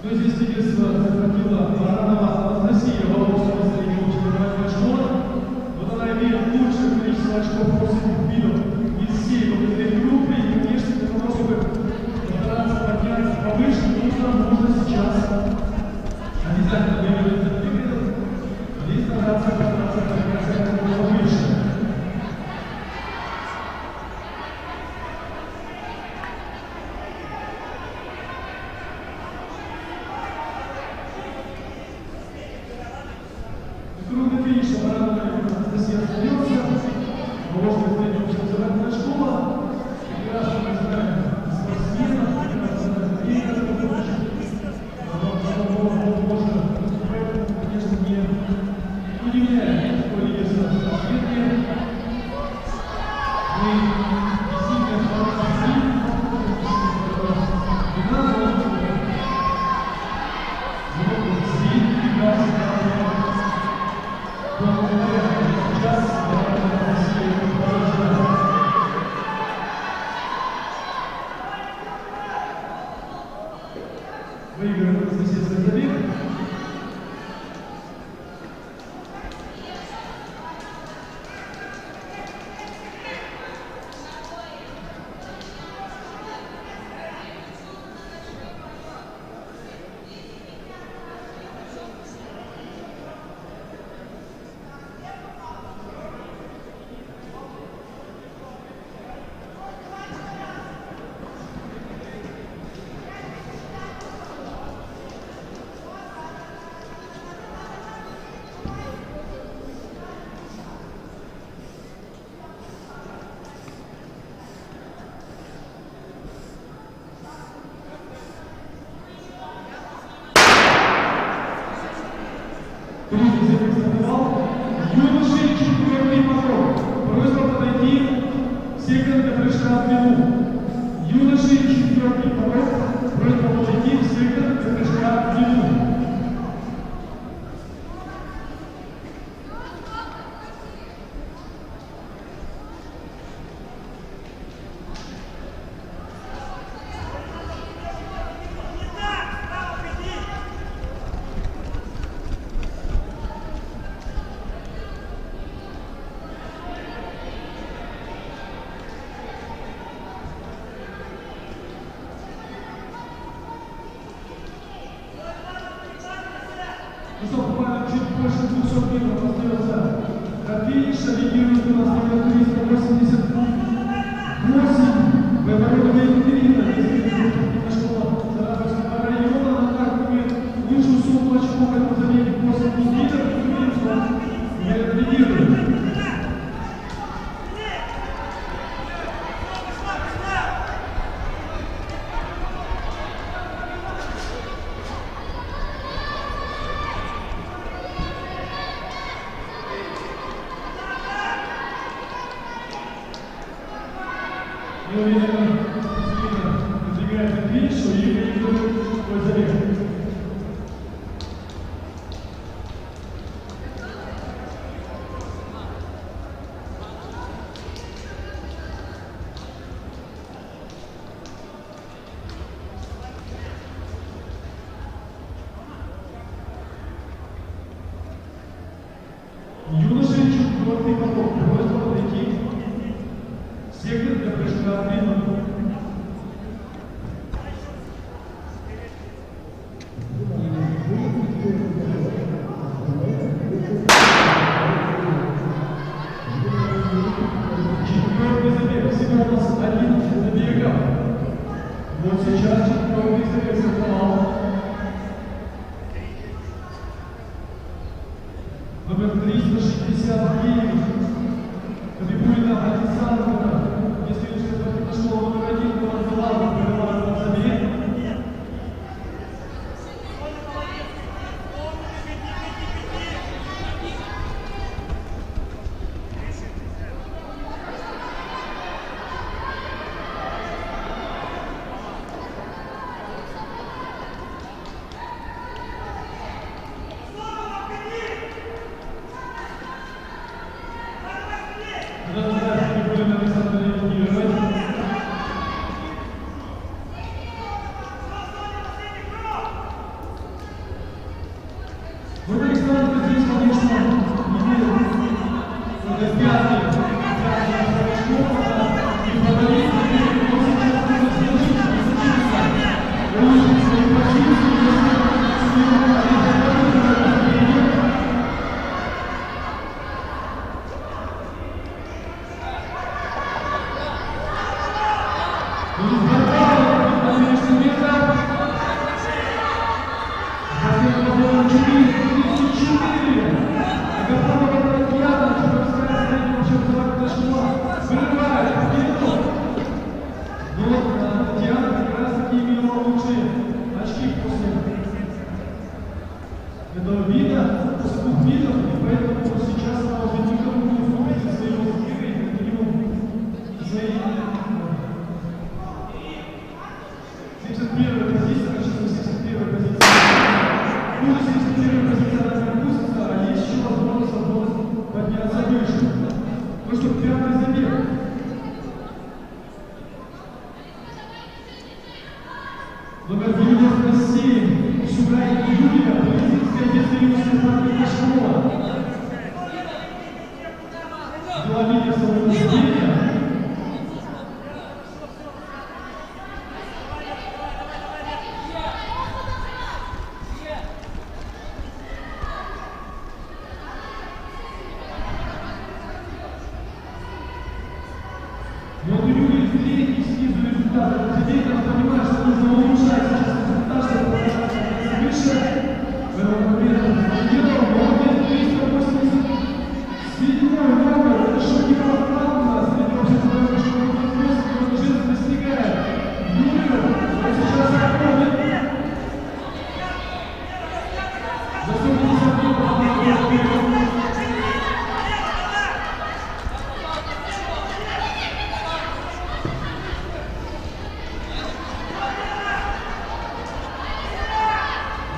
Но здесь лидерство захватила Баранова Анастасия Волосова из региона Чемпионатная школа. Вот она имеет лучшее количество очков после двух видов из всей благодаря группы. И, конечно, для того, чтобы постараться подняться повыше, нужно сейчас обязательно выиграть этот выиграть и стараться подняться повыше. Круг финиша Баранова Анастасия остается. Волжская средняя общеобразовательная школа. Прекрасно мы знаем спортсменов, прекрасно тренеров, можно выступать, конечно, не удивляет такое лидерство спортсменов. Мы действительно хорошие выигрывает Анастасия забег. Третий забег стартовал. Юноши, четвертый поток. Просьба подойти в сектор для прыжка в длину. Юноши, четвертый поток. Просьба подойти в сектор для прыжка в длину. Ну что, буквально чуть больше 200 метров остается до финиша. Лидирует у нас номер 388. В оборудовании Екатерина, если школа Саратовского района, на карте имеет лучшую сумму очков в этом забеге после 2 метров. И лидирует. И уверенно продвигается к финишу и реализует свой забег. Юноши, четвертый поток. Просьба подойти в сектор для прыжка в длину. Четвертый забег. Всего у нас 11 забегов. Вот сейчас четвертый забег стартовал. Владимир Александрович реагировать. Вот Александр здесь, конечно, имеет пятый и фаворит, он сейчас будет сложиться, улучшить свои позиции, этого вида, после двух видов, и поэтому сейчас она уже никому не уступит из своего мира и как минимум своей 71-я позиция, началась 71-я позиция. Хуже 71-я позиция она не опустится, а есть еще возможность подняться выше. Ну что, пятый забег. Номер 97. Шугай Юлия, Полицейская детская партия Школа. Деловите своего настроения. Вот у Юлии третий снизу результат. Теперь надо понимать, что нужно улучшать сейчас результат, чтобы показать выше. В этом момент делал, молодец, 387 номер. Это шокировал нас. Это вообще сказали, что он жест достигает. Юлию, он сейчас отходит. За 150 метров.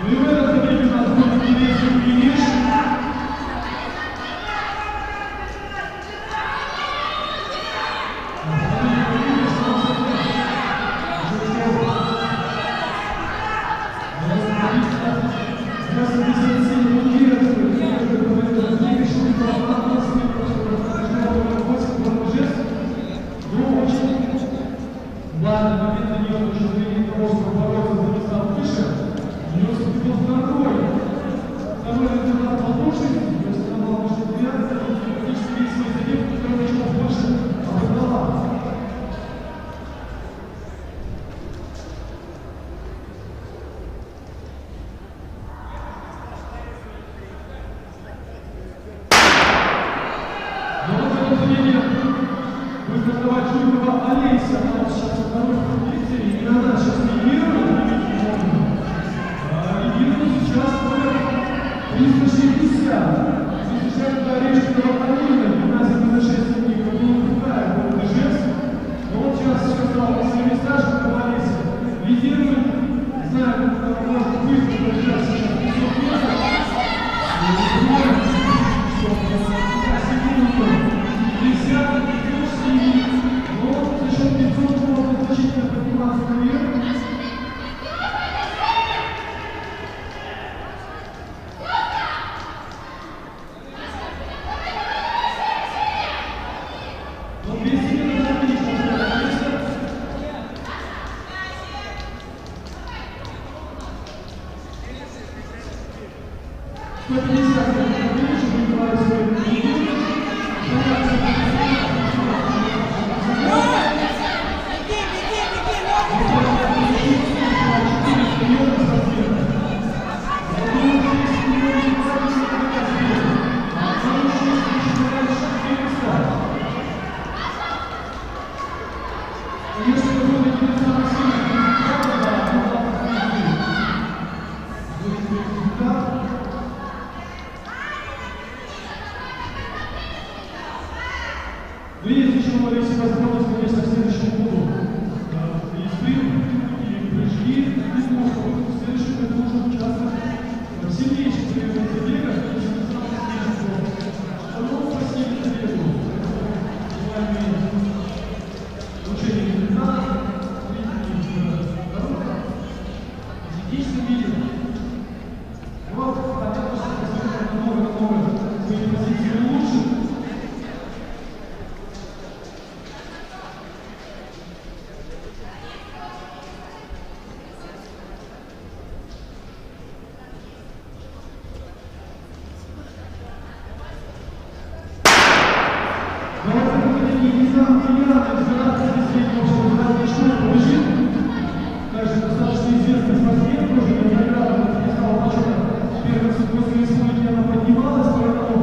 Ну и в этом забеге у нас будет интересный финиш. Ладно, момент на нее уже зрение того, что бороться за места выше. У него все-таки второй результат послушный, то есть она была выше 12, и практически весь свой забег, который начал больше обогнала. Но вот в этом забеге будет стартовать Жукова Олеся, она сейчас во второй позиции, и она сейчас лидирует. Сейчас номер 360. Встречает Орешкина Алина, гимназия БЗ-6 Ника, была другая, город Ижевск. Но вот сейчас стал на свои места, что говорится, лидирует, знаю, как может быстро пробежать сейчас 500 метров. Секунду, 50, но за счет 500 можно значительно подниматься наверх. Но есть еще, Алексей, возможность, конечно, в следующем году езды или прыжки, и может быть, в следующем году нужно участвовать в сильнейших соревнованиях забегах, если не самых сильнейших, что становится сильным забегом. Лично видим. Вот, понятно, что посмотрим намного свои позиции лучше. Также достаточно известный спортсмен, тоже неоднократно подписал почетно первенство после республики, она поднималась, поэтому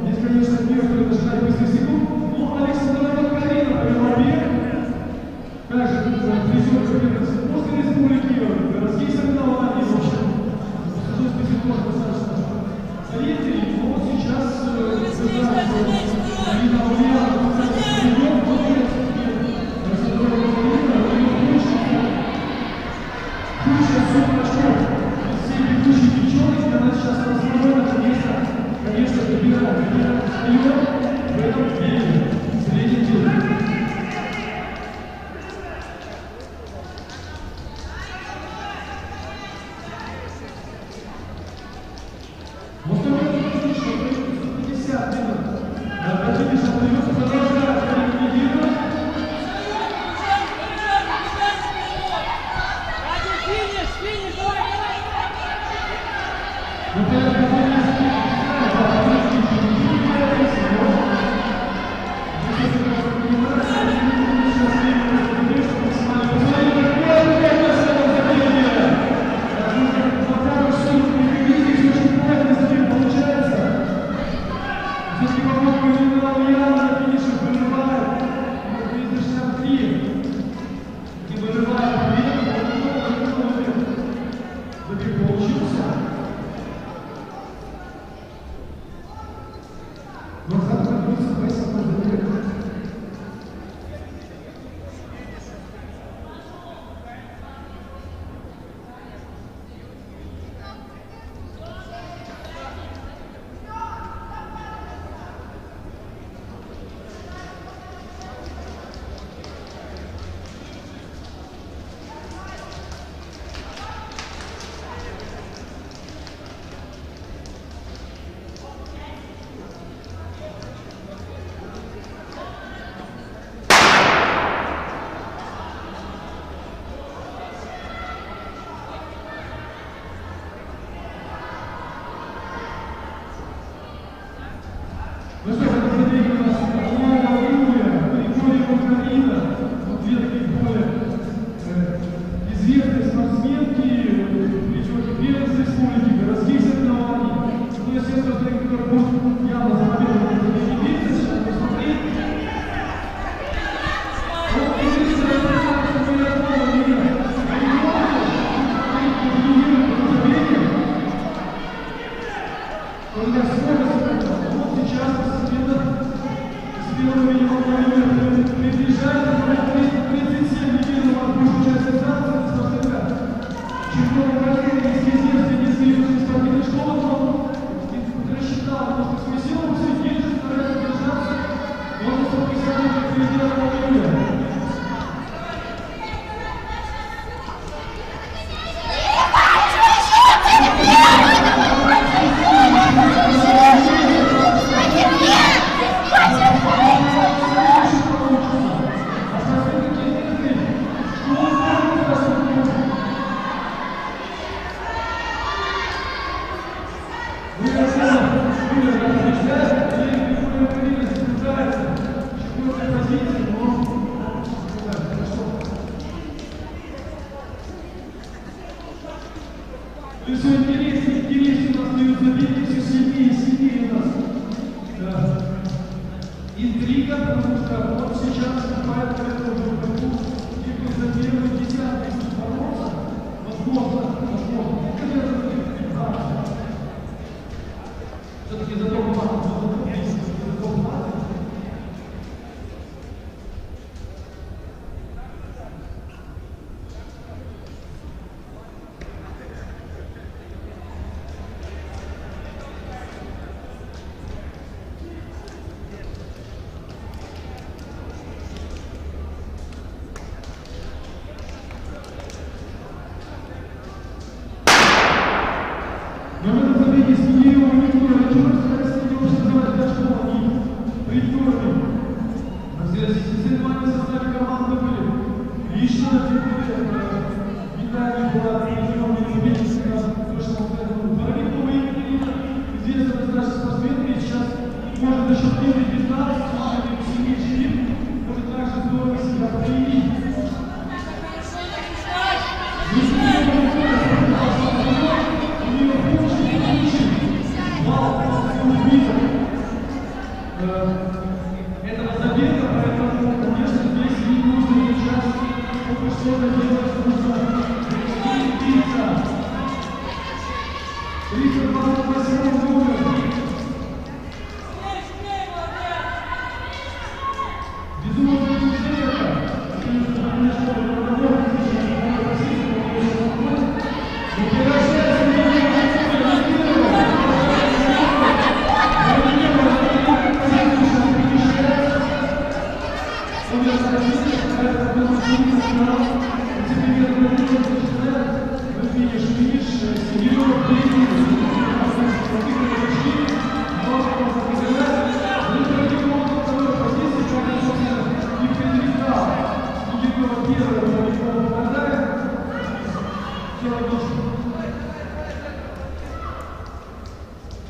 здесь, конечно, некоторые дожидать быстрых секунд. Но Александра Карина провела бег, также призер первенства после республики, городских соревнований, в общем, судной список тоже достаточно солидный, но вот сейчас Алина Ульянова, все бегущие девчонки, она сейчас настроена, конечно, добирает вперед в этом деле, среднем деле. Вот такой что 150 минут. Противник остается, продолжает лидировать. Финиш, давай! Ну что, смотрите, у нас Орлова Юлия, Григорьева Карина, вот две такие более известные спортсменки, причем первенства республики, городских соревнований. Ну, если это который будет явно за победу, это не видится, сейчас посмотреть. Вот, интересно, что мы Орлова Юлия. У меня скорость, вот сейчас постепенно приближается, 37 лидеров от большей части станции спортсмена. Чемпион Украины, если известный, если южный спортивной школы, но рассчитал немножко свою силу, все держит, старается держаться. Он за 150 метров впереди Орлова Юлия. И все интереснее у нас дают забитки, все сильнее и сильнее у нас интрига, потому что вот сейчас наступает по этому борьбу, и за первые десятки бороться, возможно. Все-таки за топ-20.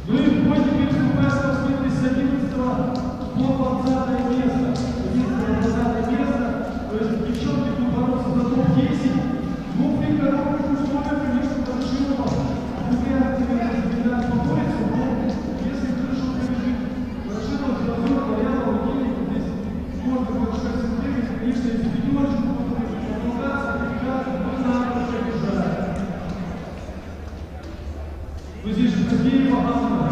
Ну и в бой теперь вступает спортсмены с 11 по 20 место. 11-20 место. То есть девчонки будут бороться за топ-10. Ну, при коробках условиях, конечно, Ворошилова вряд ли поборется, но если хорошо побежит Ворошилова, Белозор, Варянова, Гелик, здесь можно повышать симптомы, конечно, если пятерочку будут помогаться, но надо побежать. Но здесь же такие показаны.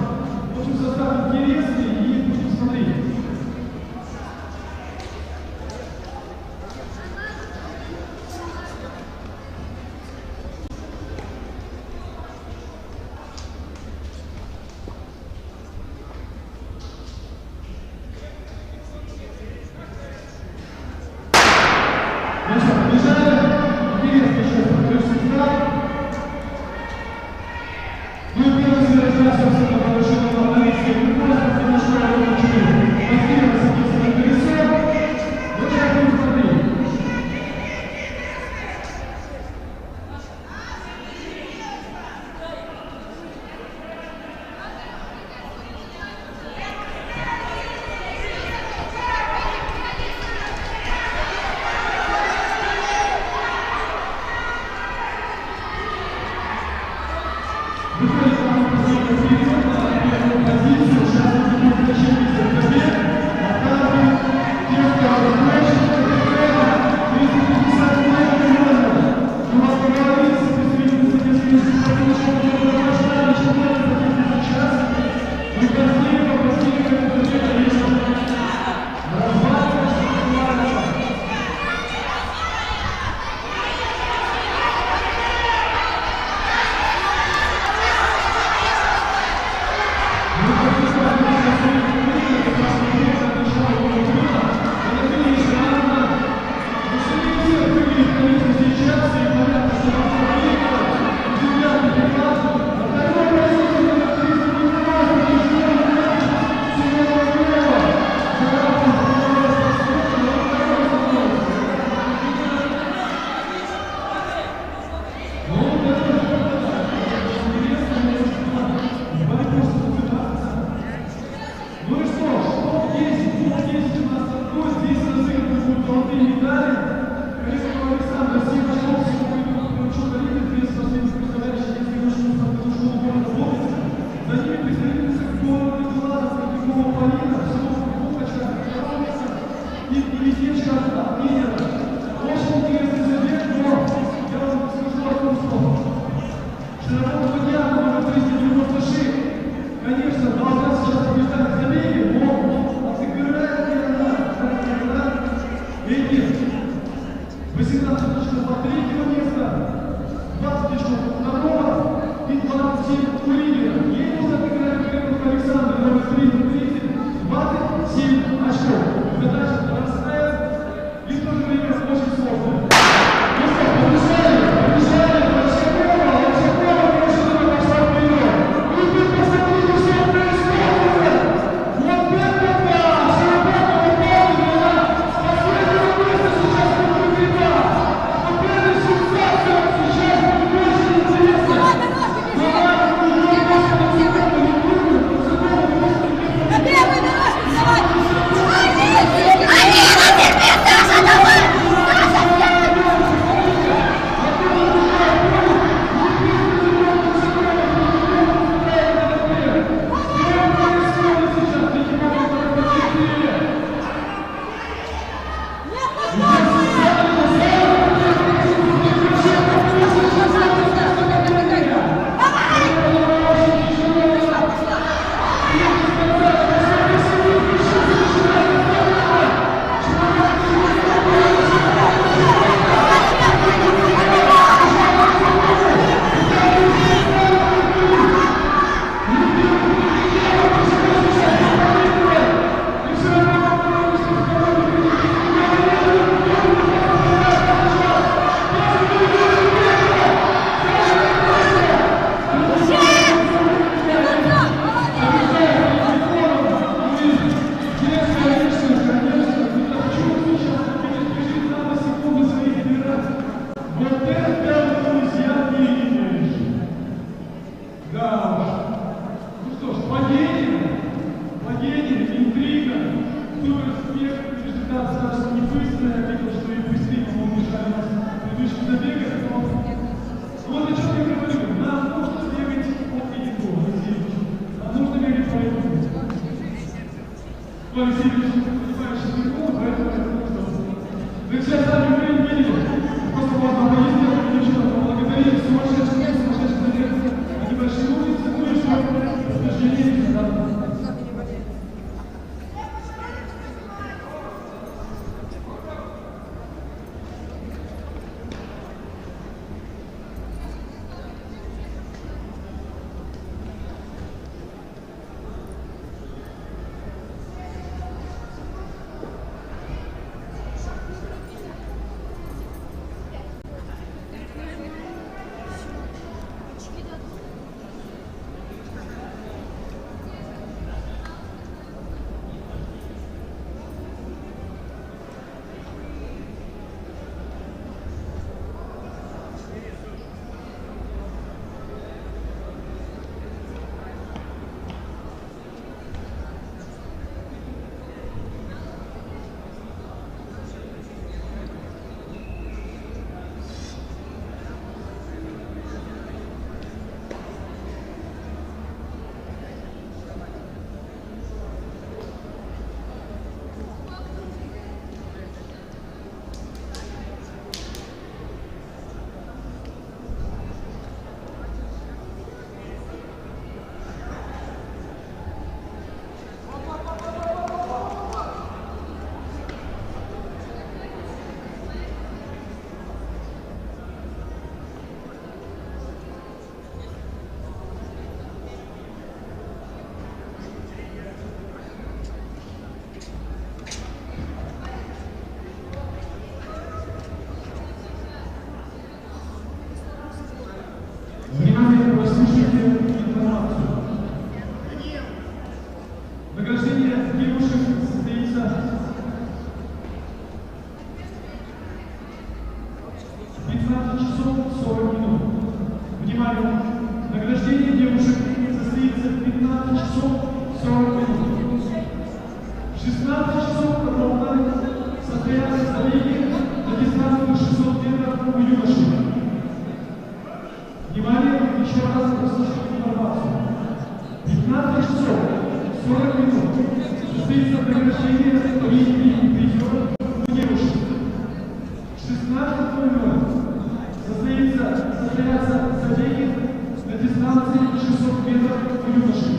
В общем, состав интересный и будем смотреть. Ну что, побежали. Интересно сейчас покажу состав. Ну и первый совершенно собственно Ворошилова Анарийская Куркова, Финишная Рома 4. Бастирова садится на колесо. Вот сейчас будем смотреть. Выходит нам последний период на первую позицию. Сейчас мы будем включить забег. А там девка разгрузочная, 350 метров. У нас договорились, представительница нескольких потому что мы прошли, начинаем сейчас. Мы последний забег, конечно, разваливается, разваливается. Ну и что, топ-10 у нас такой, здесь разыгрывают золотые медали. Колесова Александра, 7 очков, сегодня учета лидер, 2 спортсмены, представляющие детскую нашу школу города Лобницы. За ними представительница Куркова Николаева, Куркова Полина, всего Курковочка, Коровница и Елисеевичка от лидера. Очень интересный забег, но я вам скажу одно слово. Широко дня номер 396. Конечно, должна сейчас побеждать в забеге, но отыграет ли она эти 18 очков от третьего места, 20 очков от второго и 27 у лидера. Ей нужно отыграть Куркова Александра, номер 30, 27 очков. Задача простая и в то же время очень сложная. Ну что, побежали, побежали, Васильевич, понимаешь, далеко, поэтому это нужно. Вы все сами приняли. Просто можно поездить, девчонок, поблагодарить сумасшедших, они большие улицы, ну и что? Международные, да. Внимание, прослушайте информацию. Награждение девушек состоится 15 часов 40 минут. Внимание, награждение девушек состоится 15 часов 40 минут. В 16 часов ровно состоятся забеги на дистанцию 600 метров у юношей. Внимание, еще раз прослушайте информацию. 15 часов 40 минут состоится награждение и призеров у девушек. В 16:00 состоятся забеги на дистанции 600 метров у юношей.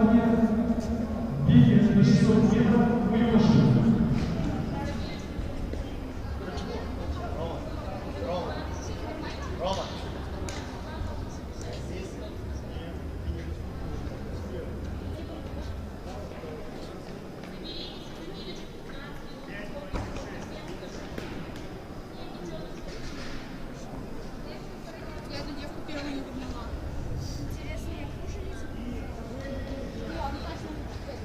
соревнования беги на 600 метров в Лёше. Я эту девку первую не догнала. Интересно, я кушать? Ну, она точно не успеет.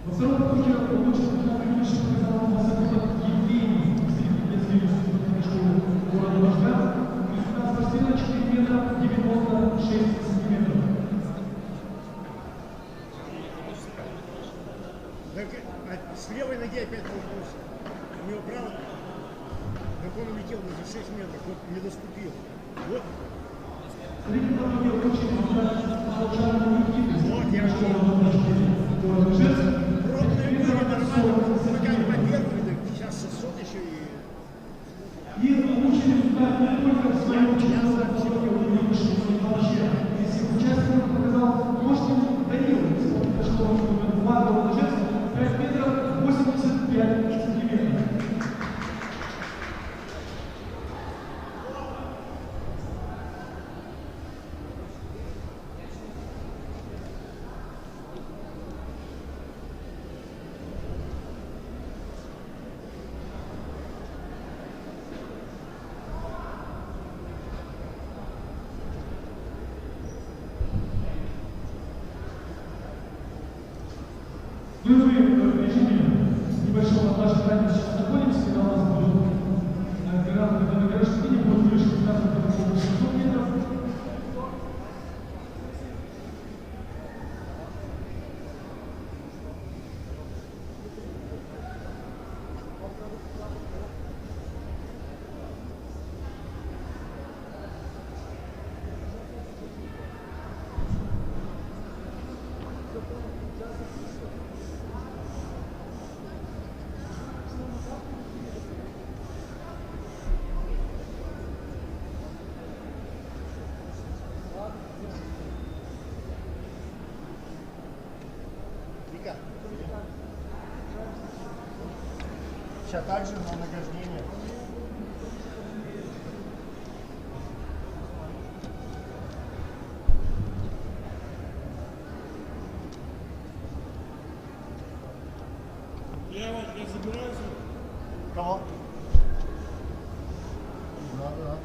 Во втором круге лучших финишев показал Масаков Евгений, представитель спортивной школы города Вожга. Результат спортсмена 4 метра 96 сантиметров. Так, с левой ноги опять толкнулся. У него правая. Как он улетел за 6 метров, вот не доступил. Вот. Среди дороги лучший результат Волчанова Никиты. Вот, я же город Ижевск. Ровная линия нормально. Ногами по первой, так сейчас 600 еще и... И лучший результат не только в своем чемпионате Европы, но вообще. Если участников показал Кошкин Данил, спортивная школа номер 2 города Ижевск, 5 метров 85 сантиметров. Мы в режиме небольшого отлаживания сейчас находимся, когда у нас будет гранатный водограждение, будет выше 15-600 метров. Сейчас также на награждение. Кого? Да.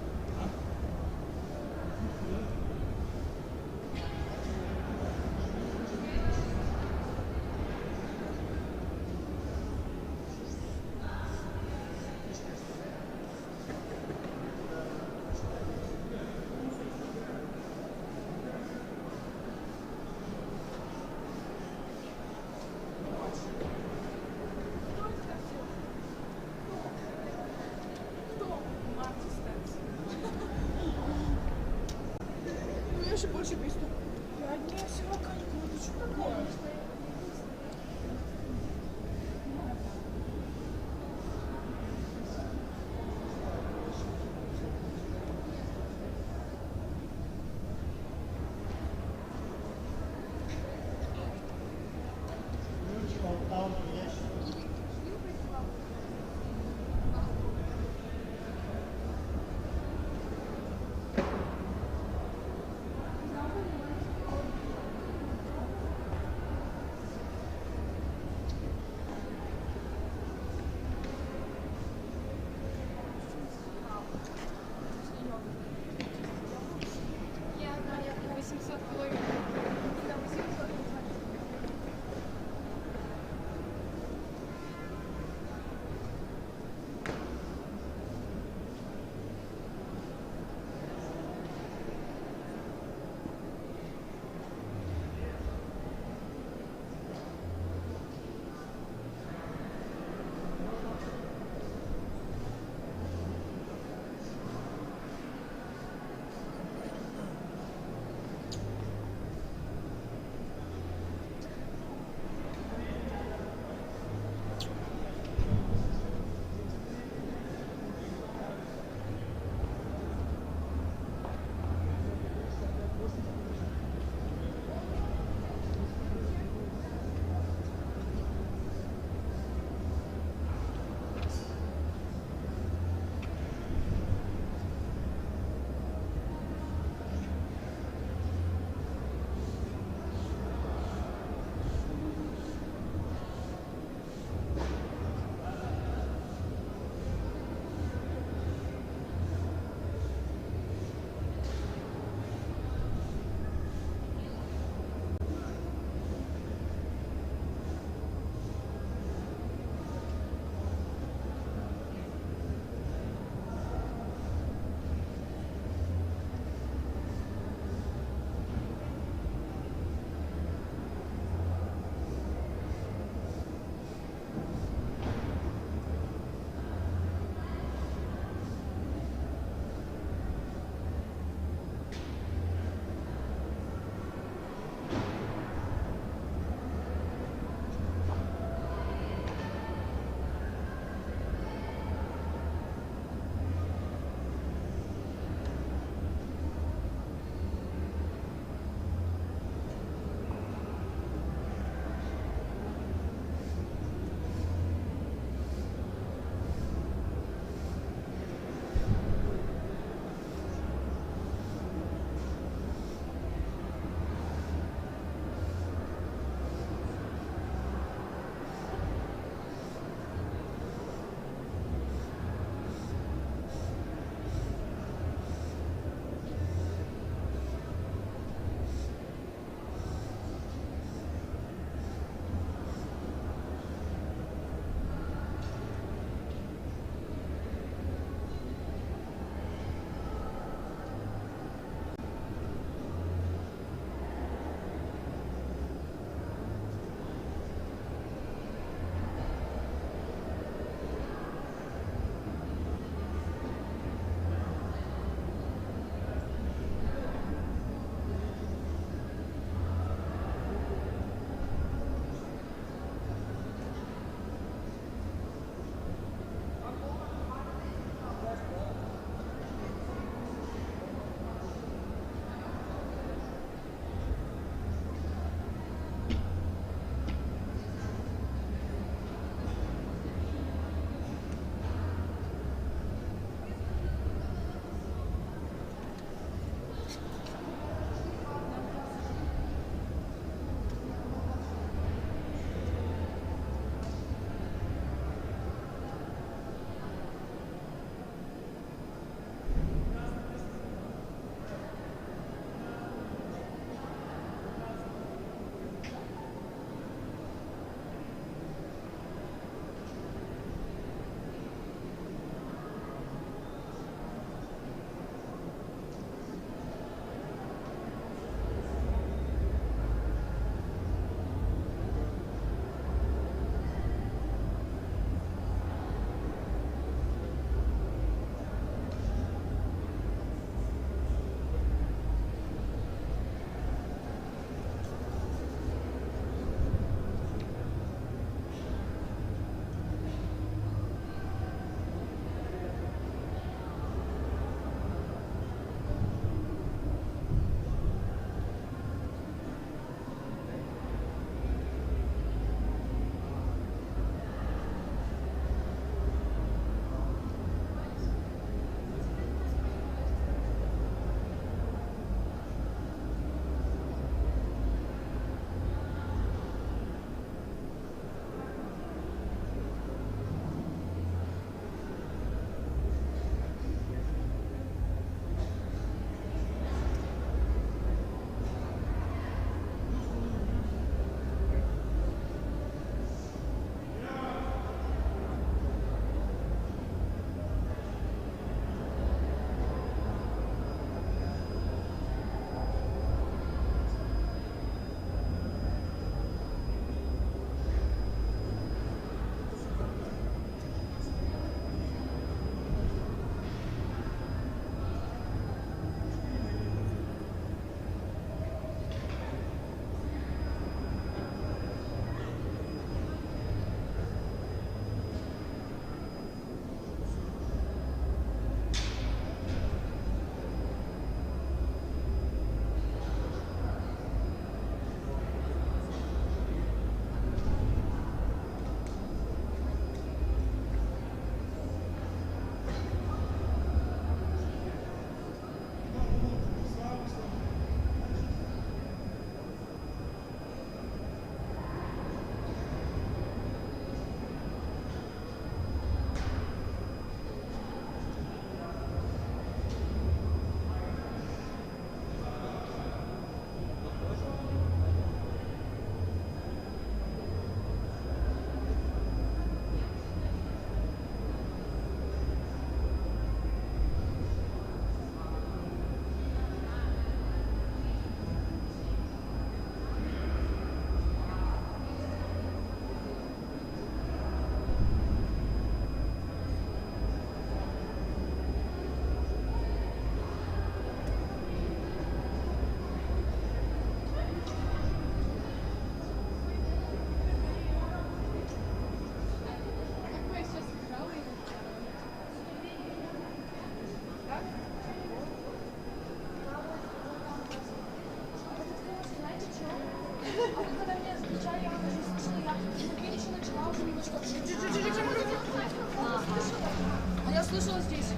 А я слышала здесь.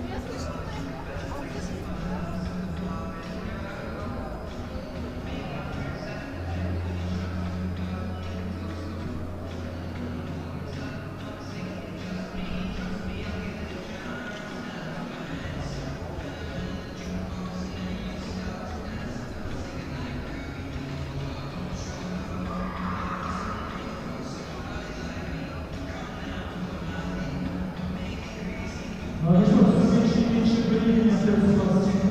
Я слышала. Ну что, все меньше и меньше времени остается у нас.